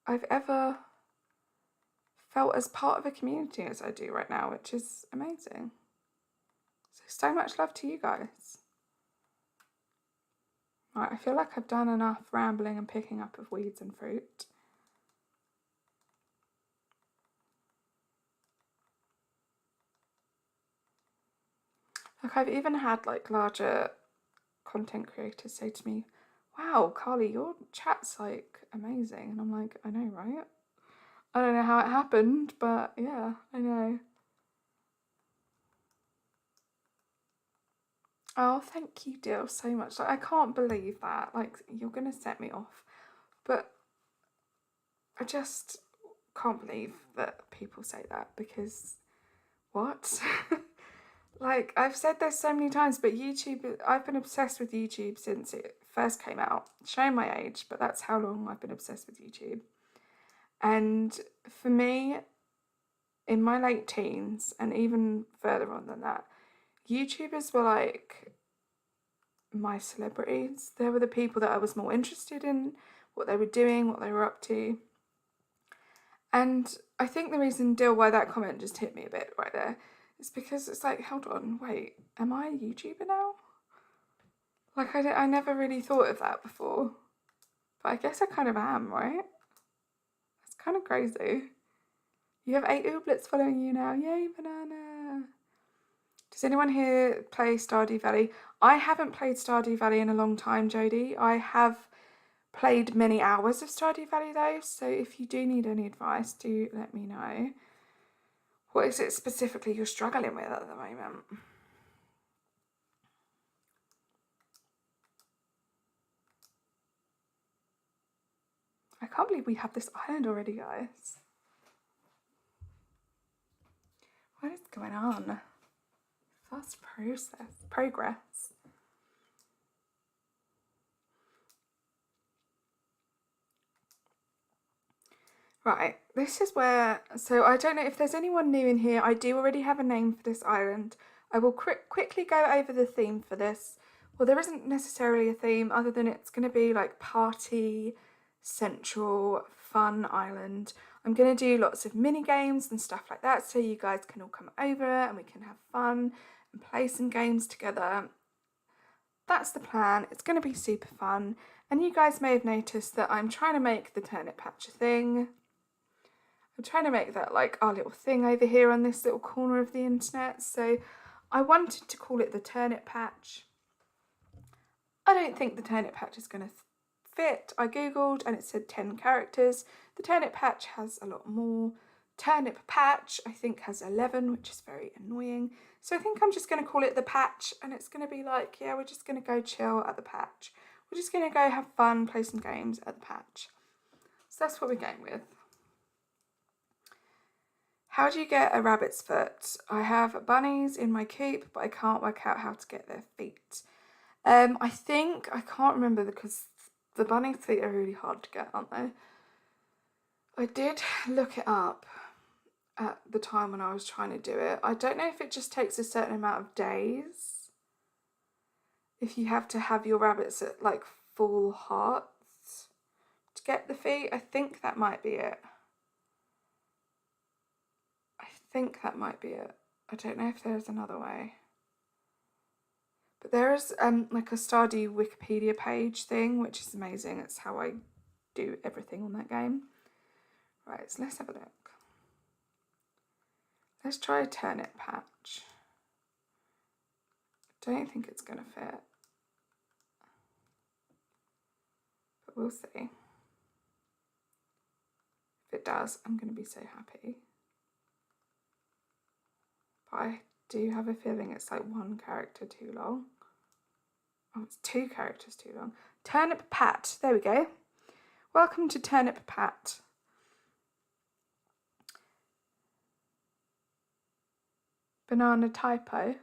I've ever felt as part of a community as I do right now, which is amazing. So much love to you guys. Right, I feel like I've done enough rambling and picking up of weeds and fruit. Look, I've even had like larger content creators say to me, wow, Carly, your chat's like amazing. And I'm like, I know, right? I don't know how it happened, but yeah, I know. Oh, thank you, dear, so much. Like, I can't believe that. Like, you're gonna set me off. But I just can't believe that people say that, because what? Like, I've said this so many times, but YouTube, I've been obsessed with YouTube since it first came out. Showing my age, but that's how long I've been obsessed with YouTube. And for me, in my late teens, and even further on than that, YouTubers were like my celebrities. They were the people that I was more interested in, what they were doing, what they were up to. And I think the reason, Dill, why that comment just hit me a bit right there is because it's like, hold on, wait, am I a YouTuber now? Like, I never really thought of that before. But I guess I kind of am, right? That's kind of crazy. You have 8 ooblets following you now. Yay, Banana. Does anyone here play Stardew Valley? I haven't played Stardew Valley in a long time, Jodie. I have played many hours of Stardew Valley though, so if you do need any advice, do let me know. What is it specifically you're struggling with at the moment? I can't believe we have this island already, guys. What is going on? Fast progress. Right, this is where, so I don't know if there's anyone new in here. I do already have a name for this island. I will quickly go over the theme for this. Well, there isn't necessarily a theme other than it's going to be like party, central, fun island. I'm going to do lots of mini games and stuff like that so you guys can all come over and we can have fun and play some games together. That's the plan. It's going to be super fun. And you guys may have noticed that I'm trying to make the turnip patch a thing. I'm trying to make that like our little thing over here on this little corner of the internet. So I wanted to call it the turnip patch. I don't think the turnip patch is going to fit. I googled and it said 10 characters. The turnip patch has a lot more. Turnip patch I think has 11, which is very annoying. So I think I'm just going to call it the patch, and it's going to be like, yeah, we're just going to go chill at the patch. We're just going to go have fun, play some games at the patch. So that's what we're going with. How do you get a rabbit's foot? I have bunnies in my coop, but I can't work out how to get their feet. I think, I can't remember because the bunny's feet are really hard to get, aren't they? I did look it up at the time when I was trying to do it. I don't know if it just takes a certain amount of days. If you have to have your rabbits at like full hearts to get the feet, I think that might be it. I don't know if there's another way. But there is like a Stardew Wikipedia page thing, which is amazing. It's how I do everything on that game. Right, so let's have a look. Let's try a turnip patch. Don't think it's going to fit. But we'll see. If it does, I'm going to be so happy. But I do have a feeling it's like one character too long. Oh, it's 2 characters too long. Turnip Pat. There we go. Welcome to Turnip Pat. Banana typo.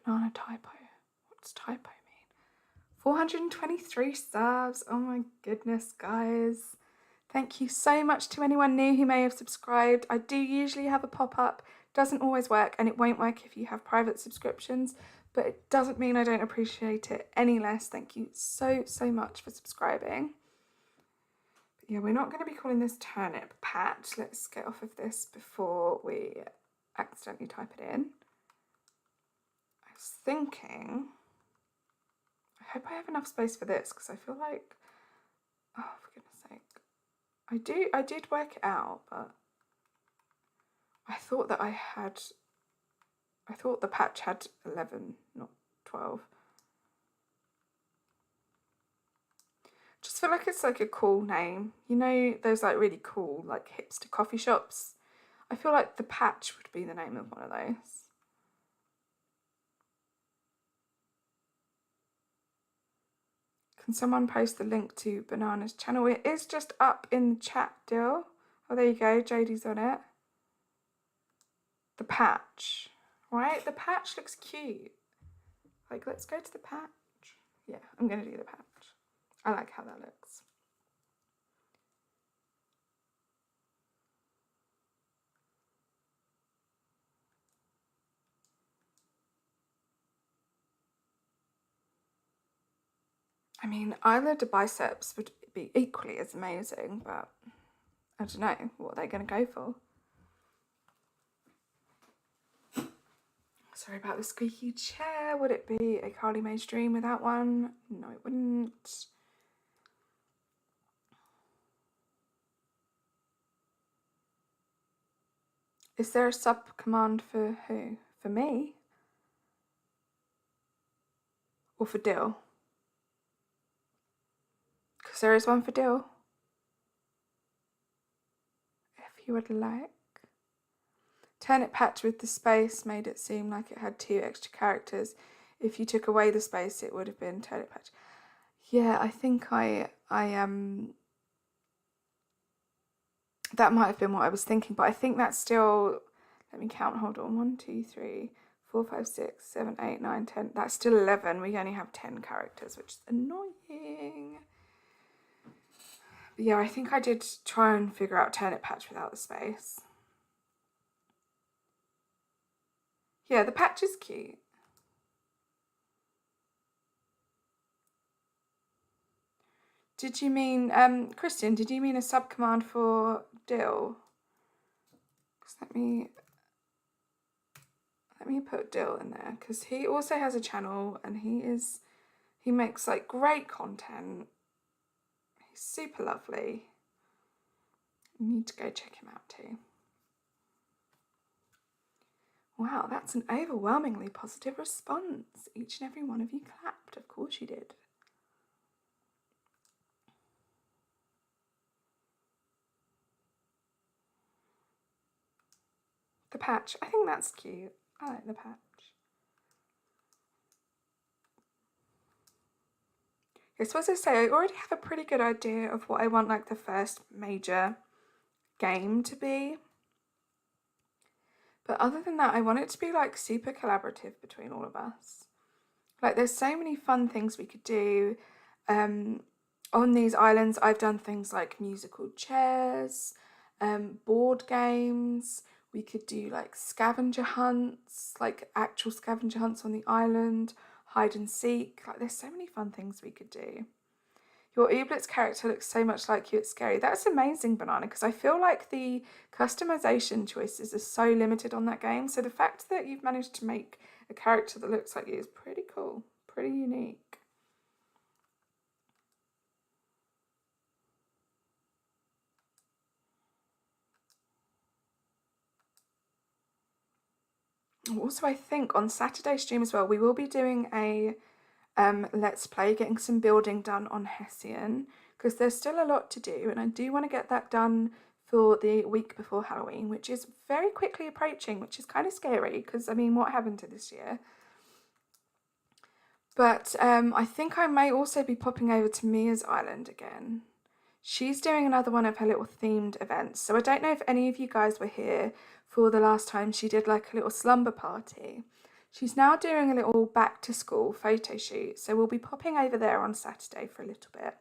Banana typo. What's typo mean? 423 subs. Oh my goodness, guys. Thank you so much to anyone new who may have subscribed. I do usually have a pop-up. Doesn't always work, and it won't work if you have private subscriptions, but it doesn't mean I don't appreciate it any less. Thank you so much for subscribing. But yeah, we're not going to be calling this turnip patch. Let's get off of this before we accidentally type it in. I was thinking, I hope I have enough space for this because I feel like, oh, for goodness sake. I did work it out, but I thought that I thought the patch had 11, not 12. Just feel like it's like a cool name. You know, those like really cool like hipster coffee shops? I feel like the patch would be the name of one of those. Can someone post the link to Banana's channel? It is just up in the chat, Dill. Oh, there you go. JD's on it. The patch, right? The patch looks cute. Like, let's go to the patch. Yeah, I'm going to do the patch. I like how that looks. I mean, either the biceps would be equally as amazing, but I don't know. What are they going to go for? Sorry about the squeaky chair. Would it be a Carly Mae stream without one? No, it wouldn't. Is there a sub command for who? For me? or for dill? Because there is one for dill. If you would like. Turnip patch with the space made it seem like it had 2 extra characters. If you took away the space, it would have been turnip patch. Yeah, I think that might have been what I was thinking, but I think that's still, let me count, hold on, 1, 2, 3, 4, 5, 6, 7, 8, 9, 10, that's still 11, we only have 10 characters, which is annoying. But yeah, I think I did try and figure out turnip patch without the space. Yeah, the patch is cute. Did you mean, Christian, did you mean a sub-command for Dill? Let me put Dill in there, because he also has a channel and he makes like great content. He's super lovely. You need to go check him out too. Wow, that's an overwhelmingly positive response. Each and every one of you clapped. Of course you did. The patch. I think that's cute. I like the patch. Okay, so as I say, I already have a pretty good idea of what I want like the first major game to be. But other than that, I want it to be like super collaborative between all of us. Like there's so many fun things we could do. On these islands, I've done things like musical chairs, board games. We could do like scavenger hunts, like actual scavenger hunts on the island, hide and seek. Like there's so many fun things we could do. Your Ooblets character looks so much like you, it's scary. That's amazing, Banana, because I feel like the customization choices are so limited on that game. So the fact that you've managed to make a character that looks like you is pretty cool, pretty unique. Also, I think on Saturday stream as well, we will be doing a Let's Play, getting some building done on Hessian, because there's still a lot to do, and I do want to get that done for the week before Halloween, which is very quickly approaching, which is kind of scary, because, I mean, what happened to this year? But I think I may also be popping over to Mia's Island again. She's doing another one of her little themed events, so I don't know if any of you guys were here for the last time she did like a little slumber party. She's now doing a little back to school photo shoot, so we'll be popping over there on Saturday for a little bit,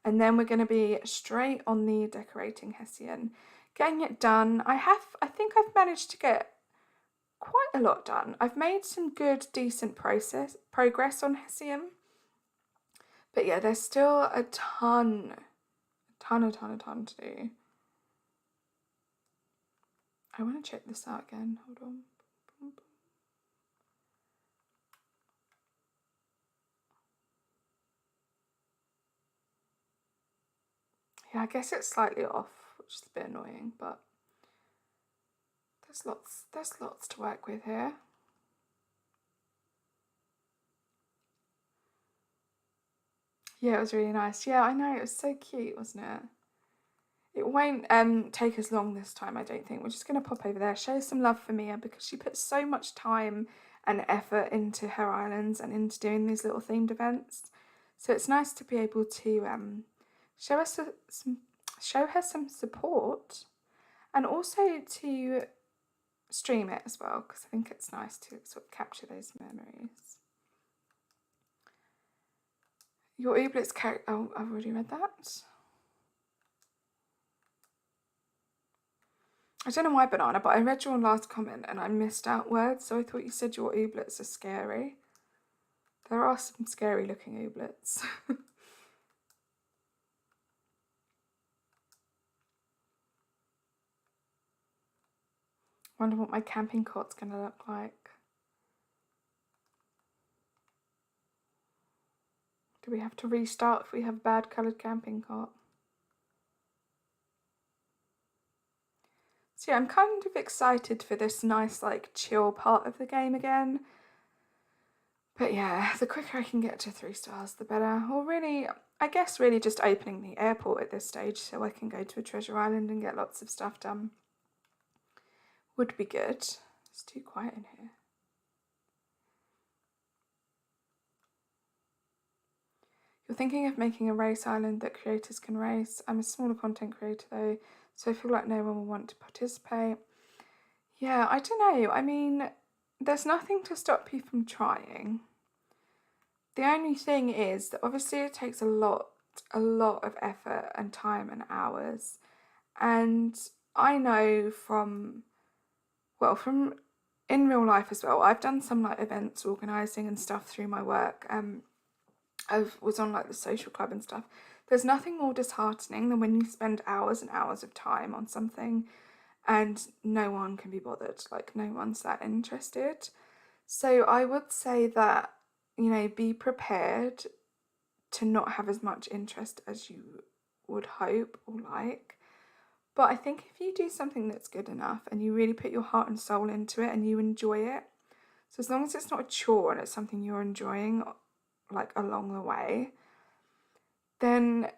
and then we're going to be straight on the decorating Hessian, getting it done. I think I've managed to get quite a lot done. I've made some good, decent progress on Hessian, but yeah, there's still a ton to do. I want to check this out again. Hold on. Yeah, I guess it's slightly off, which is a bit annoying, but there's lots to work with here. Yeah, it was really nice. Yeah, I know, it was so cute, wasn't it? It won't take us long this time, I don't think. We're just going to pop over there, show some love for Mia, because she puts so much time and effort into her islands and into doing these little themed events. So it's nice to be able to show her some support, and also to stream it as well, because I think it's nice to sort of capture those memories. Your Ooblets character, oh, I've already read that. I don't know why, Banana, but I read your last comment and I missed out words, so I thought you said your Ooblets are scary. There are some scary looking Ooblets. Wonder what my camping cot's gonna look like. Do we have to restart if we have a bad coloured camping cot? So yeah, I'm kind of excited for this nice like chill part of the game again. But yeah, the quicker I can get to 3 stars, the better. Or really, I guess really just opening the airport at this stage so I can go to a treasure island and get lots of stuff done would be good. It's too quiet in here. You're thinking of making a race island that creators can race. I'm a smaller content creator though, so I feel like no one will want to participate. Yeah, I don't know. I mean, there's nothing to stop you from trying. The only thing is that obviously it takes a lot of effort and time and hours. And I know from in real life as well, I've done some like events organising and stuff through my work. I was on like the social club and stuff. There's nothing more disheartening than when you spend hours and hours of time on something and no one can be bothered, like no one's that interested. So I would say that, you know, be prepared to not have as much interest as you would hope or like. But I think if you do something that's good enough and you really put your heart and soul into it and you enjoy it, so as long as it's not a chore and it's something you're enjoying like along the way, then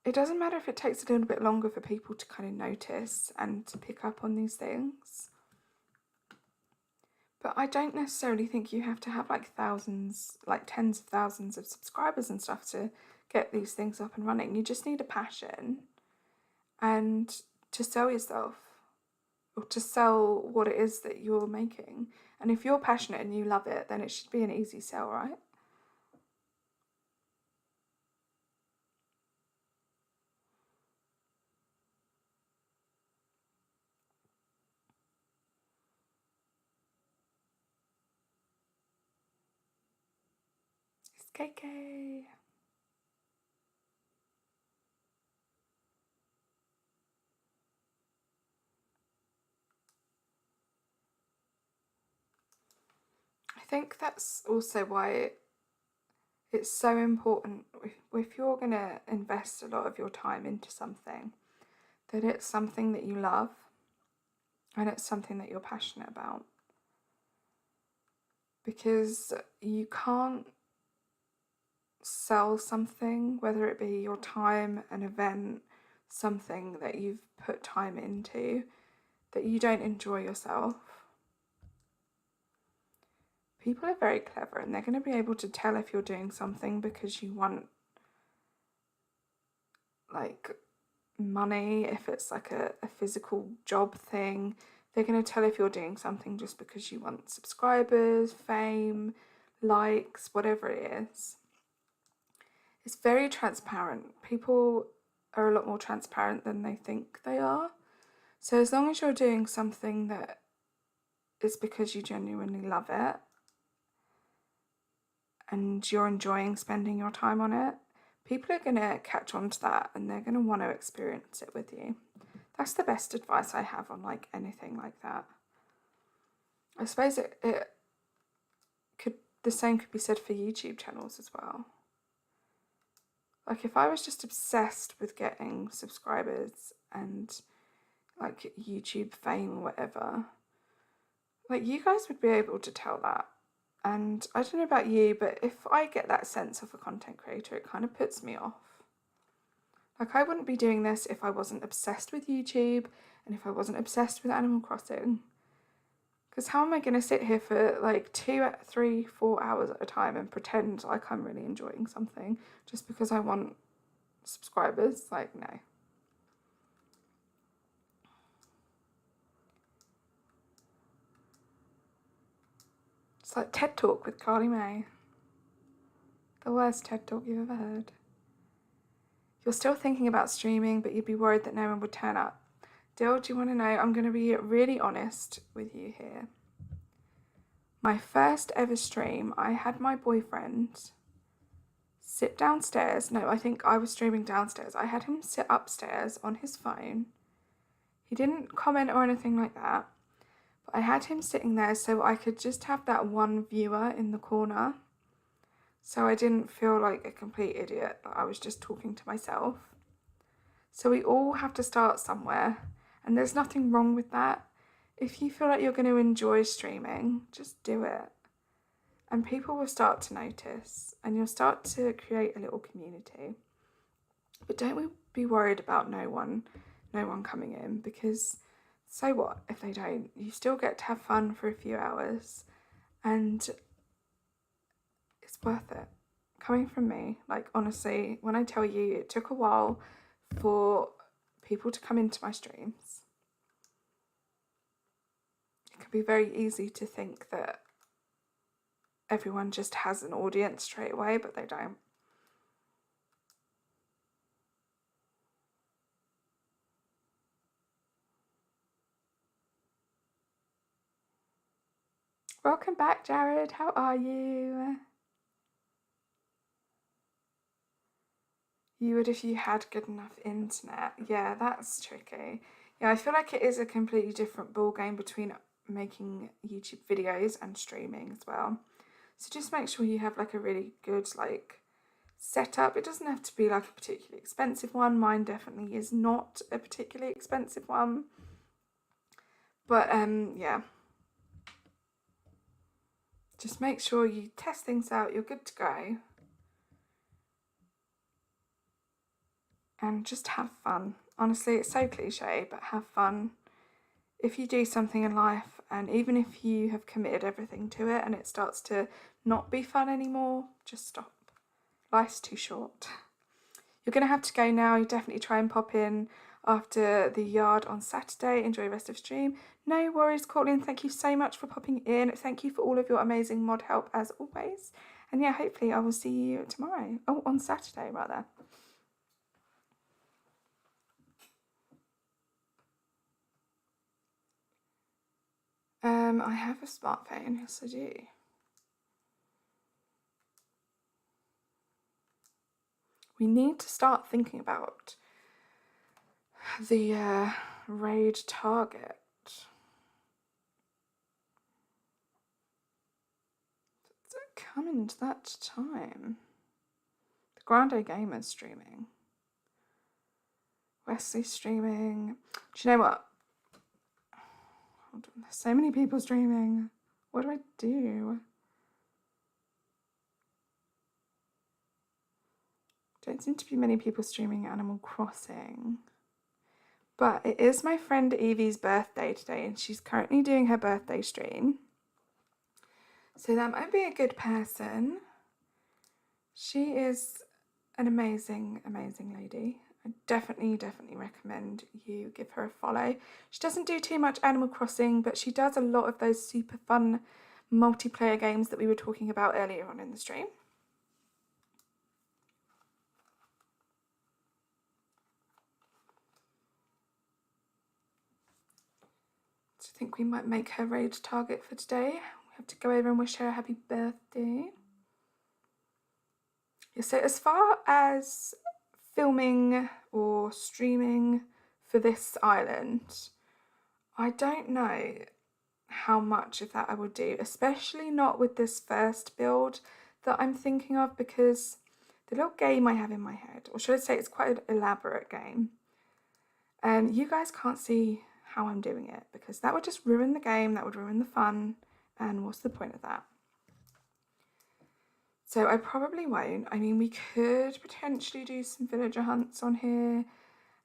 it doesn't matter if it takes a little bit longer for people to kind of notice and to pick up on these things. But I don't necessarily think you have to have like thousands, like tens of thousands of subscribers and stuff to get these things up and running. You just need a passion and to sell yourself or to sell what it is that you're making. And if you're passionate and you love it, then it should be an easy sell, right? It's KK. I think that's also why it's so important if you're going to invest a lot of your time into something, that it's something that you love and it's something that you're passionate about. Because you can't sell something, whether it be your time, an event, something that you've put time into, that you don't enjoy yourself. People are very clever and they're going to be able to tell if you're doing something because you want like money, if it's like a physical job thing. They're going to tell if you're doing something just because you want subscribers, fame, likes, whatever it is. It's very transparent. People are a lot more transparent than they think they are. So as long as you're doing something that is because you genuinely love it and you're enjoying spending your time on it, people are going to catch on to that and they're going to want to experience it with you. That's the best advice I have on like anything like that. I suppose the same could be said for YouTube channels as well. Like if I was just obsessed with getting subscribers and like YouTube fame or whatever, like you guys would be able to tell that. And I don't know about you, but if I get that sense of a content creator, it kind of puts me off. Like I wouldn't be doing this if I wasn't obsessed with YouTube and if I wasn't obsessed with Animal Crossing. Because how am I going to sit here for like 2, 3, 4 hours at a time and pretend like I'm really enjoying something just because I want subscribers? Like, no. It's like TED Talk with Carly May. The worst TED Talk you've ever heard. You're still thinking about streaming, but you'd be worried that no one would turn up. Dill, do you want to know? I'm going to be really honest with you here. My first ever stream, I had my boyfriend sit downstairs. No, I think I was streaming downstairs. I had him sit upstairs on his phone. He didn't comment or anything like that. But I had him sitting there so I could just have that one viewer in the corner. So I didn't feel like a complete idiot, that I was just talking to myself. So we all have to start somewhere, and there's nothing wrong with that. If you feel like you're going to enjoy streaming, just do it. and people will start to notice, and you'll start to create a little community. But don't be worried about no one coming in, because so what if they don't? You still get to have fun for a few hours, and it's worth it. Coming from me, like honestly, when I tell you it took a while for people to come into my streams, it can be very easy to think that everyone just has an audience straight away, but they don't. Welcome back, Jared. How are you? You would if you had good enough internet. Yeah, that's tricky. Yeah, I feel like it is a completely different ball game between making YouTube videos and streaming as well. So just make sure you have like a really good like setup. It doesn't have to be like a particularly expensive one. Mine definitely is not a particularly expensive one. But yeah. Just make sure you test things out, you're good to go. And just have fun. Honestly, it's so cliche, but have fun. If you do something in life, and even if you have committed everything to it and it starts to not be fun anymore, just stop. Life's too short. You're going to have to go now. You definitely try and pop in after the yard on Saturday. Enjoy the rest of the stream. No worries, Courtney. Thank you so much for popping in. Thank you for all of your amazing mod help as always. And yeah, hopefully I will see you tomorrow. Oh, on Saturday rather. I have a smartphone, yes I do. We need to start thinking about the raid target. Does it come into that time? The Grande Gamer's streaming. Wesley's streaming. Do you know what? Hold on, there's so many people streaming. What do I do? Don't seem to be many people streaming Animal Crossing. But it is my friend Evie's birthday today, and she's currently doing her birthday stream. So that might be a good person. She is an amazing, amazing lady. I definitely recommend you give her a follow. She doesn't do too much Animal Crossing, but she does a lot of those super fun multiplayer games that we were talking about earlier on in the stream. So I think we might make her raid target for today. We have to go over and wish her a happy birthday. Yeah, so as far as filming or streaming for this island, I don't know how much of that I would do, especially not with this first build that I'm thinking of, because the little game I have in my head, or should I say it's quite an elaborate game, and you guys can't see how I'm doing it, because that would just ruin the game, that would ruin the fun, and what's the point of that? So I probably won't. I mean, we could potentially do some villager hunts on here,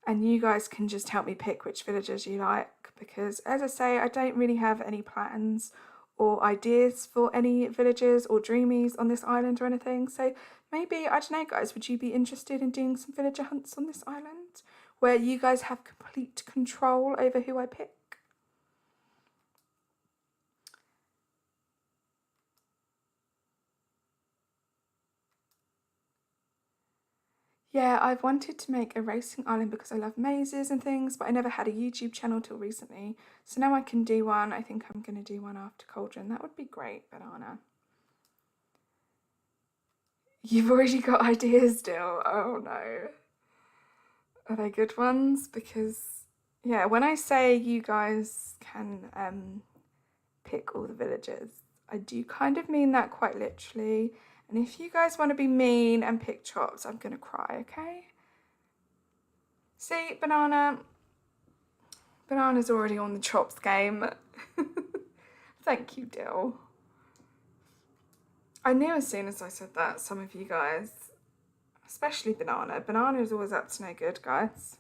and you guys can just help me pick which villagers you like, because as I say, I don't really have any plans or ideas for any villagers or dreamies on this island or anything. So maybe, I don't know guys, would you be interested in doing some villager hunts on this island where you guys have complete control over who I pick? Yeah, I've wanted to make a racing island because I love mazes and things, but I never had a YouTube channel till recently. So now I can do one. I think I'm going to do one after Cauldron. That would be great, Banana. You've already got ideas still. Oh no. Are they good ones? Because, yeah, when I say you guys can pick all the villagers, I do kind of mean that quite literally. And if you guys want to be mean and pick chops, I'm going to cry, okay? See, Banana's already on the chops game. Thank you, Dill. I knew as soon as I said that, some of you guys, especially Banana. Banana is always up to no good, guys.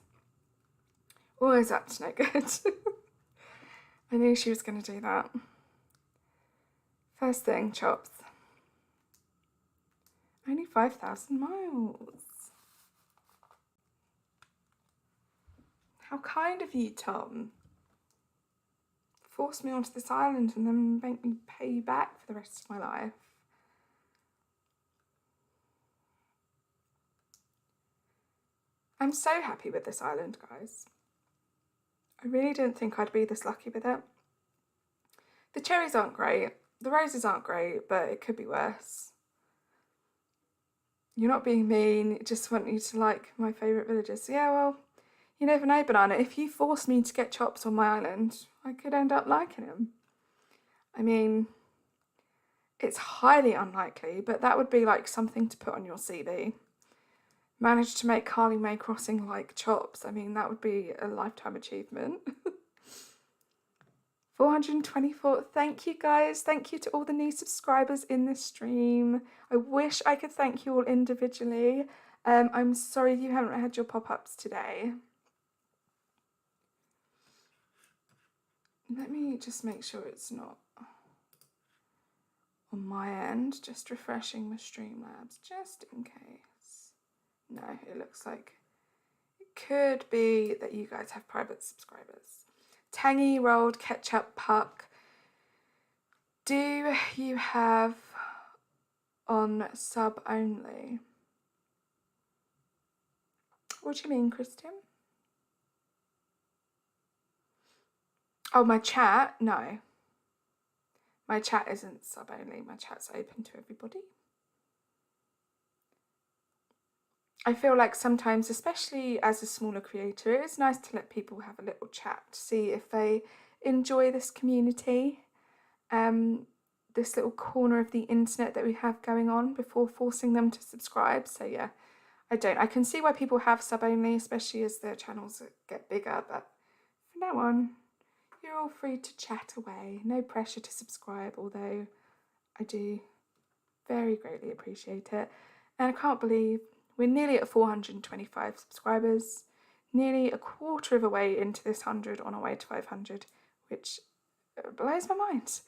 Always up to no good. I knew she was going to do that. First thing, chops. Only 5,000 miles. How kind of you, Tom. Force me onto this island and then make me pay you back for the rest of my life. I'm so happy with this island, guys. I really didn't think I'd be this lucky with it. The cherries aren't great. The roses aren't great, but it could be worse. You're not being mean, just want you to like my favourite villagers. Yeah, well, you never know, Banana. If you force me to get chops on my island, I could end up liking him. I mean, it's highly unlikely, but that would be like something to put on your CV. Managed to make Carly May Crossing like chops. I mean, that would be a lifetime achievement. 424. Thank you, guys. Thank you to all the new subscribers in this stream. I wish I could thank you all individually. I'm sorry you haven't had your pop-ups today. Let me just make sure it's not on my end. Just refreshing my Streamlabs, just in case. No, it looks like it could be that you guys have private subscribers. Tangy rolled ketchup puck. Do you have on sub only? What do you mean, Christian? Oh, my chat? No. My chat isn't sub only. My chat's open to everybody. I feel like sometimes, especially as a smaller creator, it is nice to let people have a little chat to see if they enjoy this community, this little corner of the internet that we have going on before forcing them to subscribe. So yeah, I can see why people have sub only, especially as their channels get bigger, but from now on, you're all free to chat away. No pressure to subscribe, although I do very greatly appreciate it. And I can't believe we're nearly at 425 subscribers, nearly a quarter of a way into this 100 on our way to 500, which blows my mind.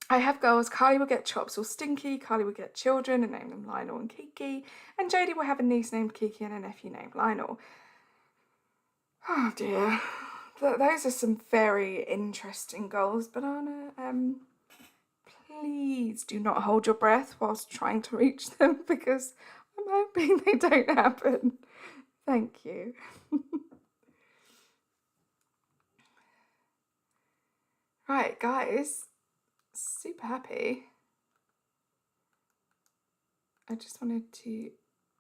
I have goals. Carly will get chops or Stinky, Carly will get children and name them Lionel and Kiki, and Jodie will have a niece named Kiki and a nephew named Lionel. Oh dear, those are some very interesting goals, Banana. Please do not hold your breath whilst trying to reach them, because I'm hoping they don't happen. Thank you. Right, guys, super happy. I just wanted to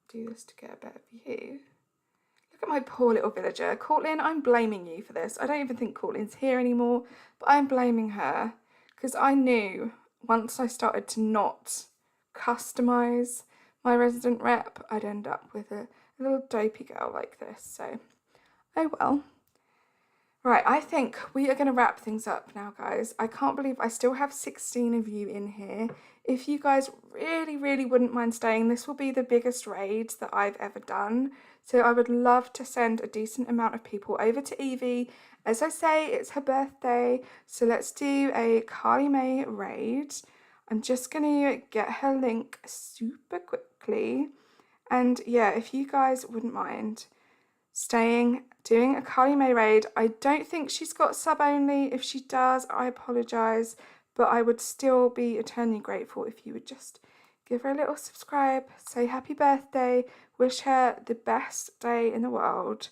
do this to get a better view. Look at my poor little villager. Courtlyn, I'm blaming you for this. I don't even think Courtlyn's here anymore, but I'm blaming her because I knew once I started to not customise my resident rep, I'd end up with a little dopey girl like this. So, oh well. Right, I think we are going to wrap things up now, guys. I can't believe I still have 16 of you in here. If you guys really, really wouldn't mind staying, this will be the biggest raid that I've ever done. So I would love to send a decent amount of people over to Evie. As I say, it's her birthday, so let's do a Carly May raid. I'm just going to get her link super quickly. And yeah, if you guys wouldn't mind staying, doing a Carly May raid. I don't think she's got sub only. If she does, I apologise, but I would still be eternally grateful if you would just give her a little subscribe, say happy birthday, wish her the best day in the world.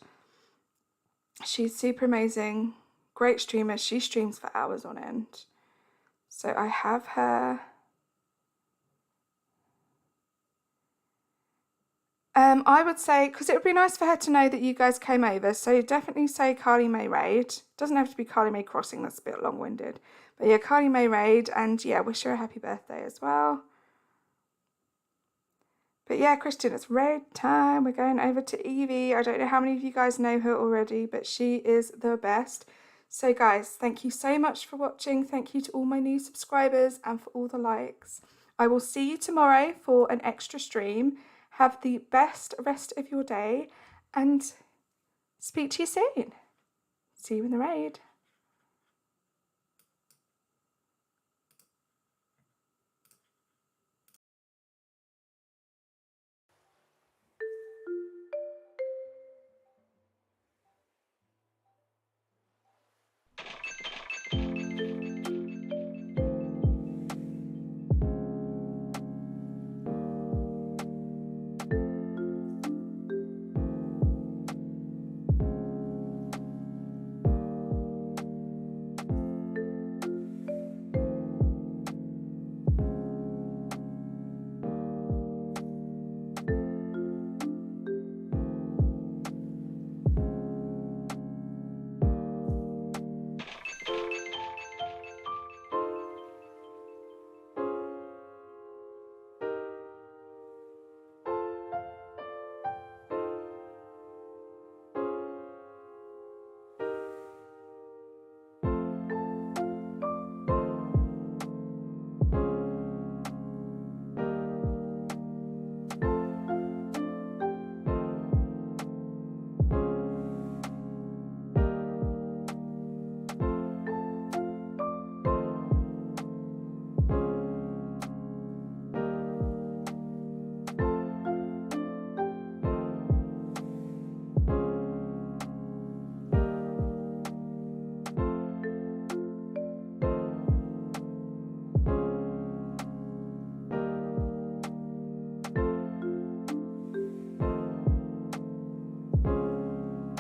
She's super amazing, great streamer. She streams for hours on end. So I have her. I would say, because it would be nice for her to know that you guys came over, so definitely say Carly May raid. Doesn't have to be Carly May Crossing, that's a bit long-winded. But yeah, Carly May raid, and yeah, wish her a happy birthday as well. But yeah, Christian, it's raid time. We're going over to Evie. I don't know how many of you guys know her already, but she is the best. So guys, thank you so much for watching. Thank you to all my new subscribers and for all the likes. I will see you tomorrow for an extra stream. Have the best rest of your day and speak to you soon. See you in the raid.